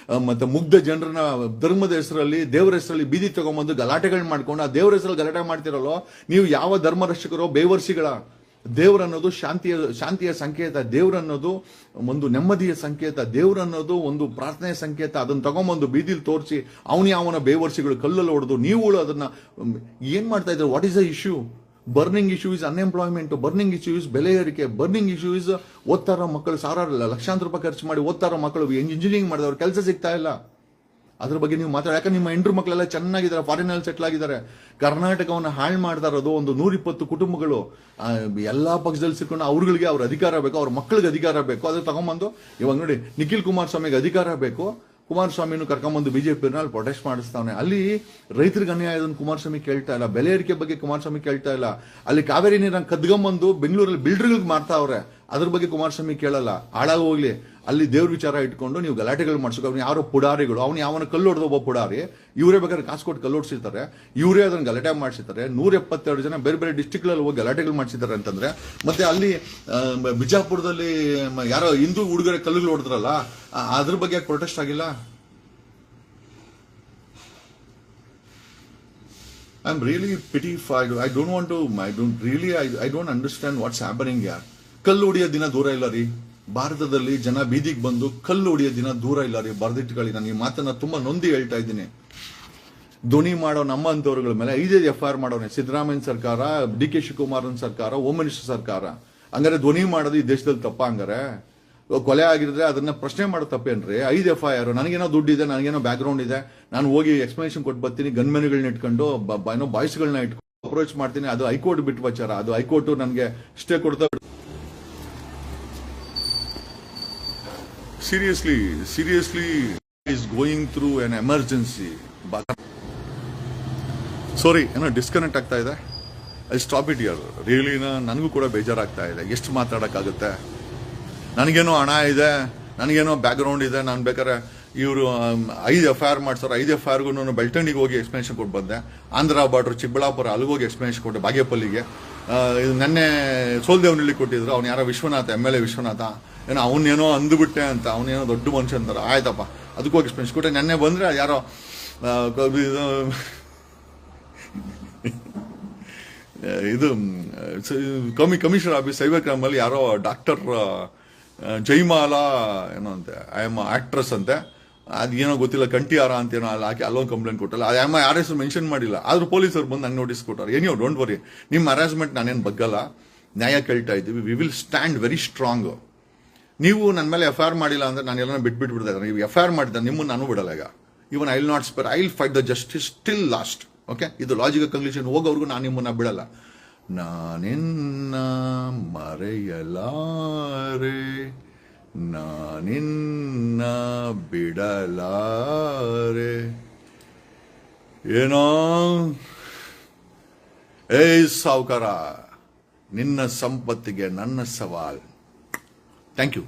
ಮತ್ತೆ ಮುಗ್ಧ ಜನರನ್ನ ಧರ್ಮದ ಹೆಸರಲ್ಲಿ, ದೇವರ ಹೆಸರಲ್ಲಿ ಬೀದಿ ತಗೊಂಡ್ಬಂದು ಗಲಾಟೆಗಳನ್ನ ಮಾಡ್ಕೊಂಡು ಆ ದೇವರ ಹೆಸರಲ್ಲಿ ಗಲಾಟೆ ಮಾಡ್ತಿರಲ್ಲೋ ನೀವು. ಯಾವ ಧರ್ಮ ರಕ್ಷಕರೋ, ಬೇವರ್ಸಿಗಳ. ದೇವರನ್ನೋದು ಶಾಂತಿಯ ಸಂಕೇತ, ದೇವರನ್ನೋದು ಒಂದು ನೆಮ್ಮದಿಯ ಸಂಕೇತ, ದೇವರನ್ನೋದು ಒಂದು ಪ್ರಾರ್ಥನೆಯ ಸಂಕೇತ. ಅದನ್ನ ತಗೊಂಬಂದು ಬೀದಿಲಿ ತೋರಿಸಿ ಅವನ ಬೇವರ್ಸಿಗಳು ಕಲ್ಲಲ್ಲಿ ಹೊಡೆದು ನೀವುಗಳು ಅದನ್ನ ಏನ್ ಮಾಡ್ತಾ ಇದ್ದಾರೆ? What is the issue? Burning issue is unemployment, burning issue is ಬೆಲೆ ಏರಿಕೆ, ಬರ್ನಿಂಗ್ ಇಶ್ಯೂ ಇಸ್ ಓದ್ತಾರೋ ಮಕ್ಕಳು ಲಕ್ಷಾಂತರ ರೂಪಾಯಿ ಖರ್ಚು ಮಾಡಿ ಓದ್ತಾರೋ ಮಕ್ಕಳು ಇಂಜಿನಿಯರಿಂಗ್ ಮಾಡಿದವ್ರು ಕೆಲಸ ಸಿಗ್ತಾ ಇಲ್ಲ. ಅದ್ರ ಬಗ್ಗೆ ನೀವು ಮಾತಾಡ. ಯಾಕಂದ್ರೆ ನಿಮ್ಮ ಹೆಂಡ್ರು ಮಕ್ಕಳೆಲ್ಲ ಚೆನ್ನಾಗಿದ್ದಾರೆ, ಫಾರಿನಲ್ಲಿ ಸೆಟ್ಲ್ ಆಗಿದ್ದಾರೆ. ಕರ್ನಾಟಕವನ್ನು ಹಾಳು ಮಾಡ್ತಾ ಇರೋದು ಒಂದು 120 ಕುಟುಂಬಗಳು. ಎಲ್ಲಾ ಪಕ್ಷದಲ್ಲಿ ಸಿಕ್ಕೊಂಡು ಅವ್ರಗಳಿಗೆ ಅವ್ರ ಅಧಿಕಾರ ಬೇಕು, ಅವ್ರ ಮಕ್ಕಳಿಗೆ ಅಧಿಕಾರ ಬೇಕು. ಅದ್ರ ತಗೊಂಬಂದು ಇವಾಗ ನೋಡಿ, ನಿಖಿಲ್ ಕುಮಾರಸ್ವಾಮಿಗೆ ಅಧಿಕಾರ ಬೇಕು, ಕುಮಾರಸ್ವಾಮಿನೂ ಕರ್ಕೊಂಡ್ಬಂದು BJP ಪ್ರೊಟೆಸ್ಟ್ ಮಾಡಿಸ್ತಾವನೆ. ಅಲ್ಲಿ ರೈತರಿಗೆ ಅನ್ಯಾಯದನ್ನು ಕುಮಾರಸ್ವಾಮಿ ಕೇಳ್ತಾ ಇಲ್ಲ, ಬೆಲೆ ಏರಿಕೆ ಬಗ್ಗೆ ಕುಮಾರಸ್ವಾಮಿ ಕೇಳ್ತಾ ಇಲ್ಲ. ಅಲ್ಲಿ ಕಾವೇರಿ ನೀರನ್ನು ಕದ್ಕೊಂಬಂದು ಬೆಂಗಳೂರಲ್ಲಿ ಬಿಲ್ಡರ್ಗಳಿಗೆ ಮಾಡ್ತಾವ್ರೆ, ಅದ್ರ ಬಗ್ಗೆ ಕುಮಾರಸ್ವಾಮಿ ಕೇಳಲ್ಲ. ಹಾಳಾಗಿ ಹೋಗ್ಲಿ, ಅಲ್ಲಿ ದೇವ್ರ ವಿಚಾರ ಇಟ್ಕೊಂಡು ನೀವು ಗಲಾಟೆಗಳು ಮಾಡ್ಸೋಕೆ ಅವ್ನು ಯಾರೋ ಪುಡಾರಿಗಳು, ಅವ್ನು ಯಾವನ ಕಲ್ಲು ಹೊಡೆದ ಒಬ್ಬ ಪುಡಾರಿ, ಇವರೇ ಬೇಕಾದ್ರೆ ಕಾಸು ಕೊಟ್ಟು ಕಲ್ಲು ಹೊಡ್ಸಿರ್ತಾರೆ, ಇವರೇ ಅದನ್ನ ಗಲಾಟೆ ಮಾಡಿಸಿರ್ತಾರೆ. 172 ಜನ ಬೇರೆ ಬೇರೆ ಡಿಸ್ಟಿಕ್ಗಳಲ್ಲಿ ಹೋಗಿ ಗಲಾಟೆಗಳು ಮಾಡಿಸಿದ್ದಾರೆ ಅಂತಂದ್ರೆ, ಮತ್ತೆ ಅಲ್ಲಿ ಬಿಜಾಪುರದಲ್ಲಿ ಯಾರೋ ಹಿಂದೂ ಹುಡುಗರ ಕಲ್ಲುಗಳು ಹೊಡೆದ್ರಲ್ಲ, ಅದ್ರ ಬಗ್ಗೆ ಪ್ರೊಟೆಸ್ಟ್ ಆಗಿಲ್ಲ? I'm really pitified. I don't understand what's happening here. ಕಲ್ಲು ಹೊಡಿಯೋ ದಿನ ದೂರ ಇಲ್ಲ ರೀ. ಭಾರತದಲ್ಲಿ ಜನ ಬೀದಿಗೆ ಬಂದು ಕಲ್ಲು ಹೊಡಿಯೋ ದಿನ ದೂರ ಇಲ್ಲ ರೀ. ಬರ್ದಿಟ್ಕೊಳ್ಳಿ, ನಾನು ಈ ಮಾತನ್ನ ತುಂಬಾ ನೊಂದಿ ಹೇಳ್ತಾ ಇದ್ದೀನಿ. ಧ್ವನಿ ಮಾಡೋ ನಮ್ಮ ಅಂತವ್ರುಗಳ ಮೇಲೆ 5 FIR ಮಾಡೋನೆ ಸಿದ್ದರಾಮಯ್ಯ ಸರ್ಕಾರ, DK ಶಿವಕುಮಾರನ್ ಸರ್ಕಾರ, ಹೋಮ್ ಮಿನಿಸ್ಟರ್ ಸರ್ಕಾರ. ಹಂಗಾರೆ ಧ್ವನಿ ಮಾಡೋದು ಈ ದೇಶದಲ್ಲಿ ತಪ್ಪ? ಹಂಗಾರೆ ಕೊಲೆ ಆಗಿದ್ರೆ ಅದನ್ನ ಪ್ರಶ್ನೆ ಮಾಡೋ ತಪ್ಪೇನ್ರಿ? 5 FIR. ನನಗೇನೋ ದುಡ್ಡಿದೆ, ನನಗೇನೋ ಬ್ಯಾಕ್ ಗ್ರೌಂಡ್ ಇದೆ, ನಾನು ಹೋಗಿ ಎಕ್ಸ್ಪ್ಲನೇಷನ್ ಕೊಟ್ಟು ಬರ್ತೀನಿ, ಗನ್ಮೆನ್ಗಳನ್ನ ಇಟ್ಕೊಂಡು ಏನೋ ಬಾಯ್ಸ್ಗಳನ್ನ ಇಟ್ಕೊಂಡು ಅಪ್ರೋಚ್ ಮಾಡ್ತೀನಿ. ಅದು ಹೈಕೋರ್ಟ್ ಬಿಟ್ಟು ಬಚಾರ. ಅದು ಹೈಕೋರ್ಟ್ ನನಗೆ ಸ್ಟೇ ಕೊಡ್ತಾ. seriously is going through an emergency. ಸಾರಿ, ಏನೋ ಡಿಸ್ಕನೆಕ್ಟ್ ಆಗ್ತಾ ಇದೆ. I stop it here. Really ನನಗೂ ಕೂಡ ಬೇಜಾರಾಗ್ತಾ ಇದೆ. ಎಷ್ಟು ಮಾತಾಡೋಕ್ಕಾಗುತ್ತೆ? ನನಗೇನೋ ಹಣ ಇದೆ, ನನಗೇನೋ ಬ್ಯಾಕ್ ಗ್ರೌಂಡ್ ಇದೆ, ನಾನು ಬೇಕಾದ್ರೆ ಇವರು 5 FIR ಮಾಡ್ಸೋರು. 5 FIRಗೂ ಬೆಳ್ತಂಡಿಗೆ ಹೋಗಿ ಎಕ್ಸ್ಪ್ಲನೇಷನ್ ಕೊಟ್ಟು ಬಂದೆ. ಆಂಧ್ರ ಬಾರ್ಡರ್ ಚಿಕ್ಕಬಳ್ಳಾಪುರ ಅಲ್ಲಿಗೆ ಹೋಗಿ ಎಕ್ಸ್ಪ್ಲನೇಷನ್ ಕೊಟ್ಟೆ. ಬಾಗೇಪಲ್ಲಿಗೆ ನೆನ್ನೆ ಸೋಲ್ದೇವನಹಳ್ಳಿ ಕೊಟ್ಟಿದ್ರು. ಅವ್ನು ಯಾರೋ ವಿಶ್ವನಾಥ, MLA ವಿಶ್ವನಾಥ, ಏನೋ ಅವನೇನೋ ಅಂದುಬಿಟ್ಟೆ ಅಂತ, ಅವನೇನೋ ದೊಡ್ಡ ಮನುಷ್ಯ ಅಂತಾರೆ. ಆಯ್ತಪ್ಪ, ಅದಕ್ಕೂ ಹೋಗಿ ಎಕ್ಸ್ಪ್ಲನೇಷನ್ ಕೊಟ್ಟೆ. ನೆನ್ನೆ ಬಂದರೆ ಯಾರೋ ಇದು ಕಮಿಷನರ್ ಆಫೀಸ್ ಸೈಬರ್ ಕ್ರೈಮಲ್ಲಿ ಯಾರೋ ಡಾಕ್ಟರ್ ಜೈಮಾಲಾ ಏನೋ ಅಂತೆ, ಐ ಆಮ್ ಆಕ್ಟ್ರೆಸ್ ಅಂತೆ, ಅದೇನೋ ಗೊತ್ತಿಲ್ಲ, ಕಂಠಿಯಾರ ಅಂತ ಏನೋ ಅಲ್ಲಿ ಹಾಕಿ ಅಲ್ಲೊಂದು ಕಂಪ್ಲೇಂಟ್ ಕೊಟ್ಟಲ್ಲ. ಅದು ಯಾರ ಹೆಸರು ಮೆನ್ಷನ್ ಮಾಡಿಲ್ಲ. ಆದ್ರೂ ಪೊಲೀಸರು ಬಂದು ನಂಗೆ ನೋಟಿಸ್ ಕೊಟ್ಟಾರೆ. ಏನೋ ಡೋಂಟ್ ವರಿ, ನಿಮ್ಮ ಹರಾಸ್ಮೆಂಟ್ ನಾನೇನು ಬಗ್ಗಲ್ಲ, ನ್ಯಾಯ ಕೇಳ್ತಾ ಇದ್ದೀವಿ. We will stand very strong. ನೀವು ನನ್ನ ಮೇಲೆ FIR ಮಾಡಿಲ್ಲ ಅಂದ್ರೆ ನಾನು ಎಲ್ಲ ಬಿಟ್ಬಿಡ್ತಾ. ನೀವು FIR ಮಾಡಿದ್ದ ನಿಮ್ಮನ್ನು ನಾನು ಬಿಡಲ್ಲ. ಈಗ even I will not spare, I will fight the justice till last. Okay, ಇದು ಲಾಜಿಕಲ್ ಕನ್ಕ್ಲೂಷನ್. ಹೋಗೋವರೆಗೂ ನಾನು ನಿಮ್ಮನ್ನ ಬಿಡಲ್ಲ. ನಾನಿನ್ನ ಮರೆಯಲಾರೆ, ನಾನಿನ್ನ ಬಿಡಲಾರೆ. ಏನೋ ಏಯ್ ಸಾವುಕಾರ, ನಿನ್ನ ಸಂಪತ್ತಿಗೆ ನನ್ನ ಸವಾಲ್. Thank you.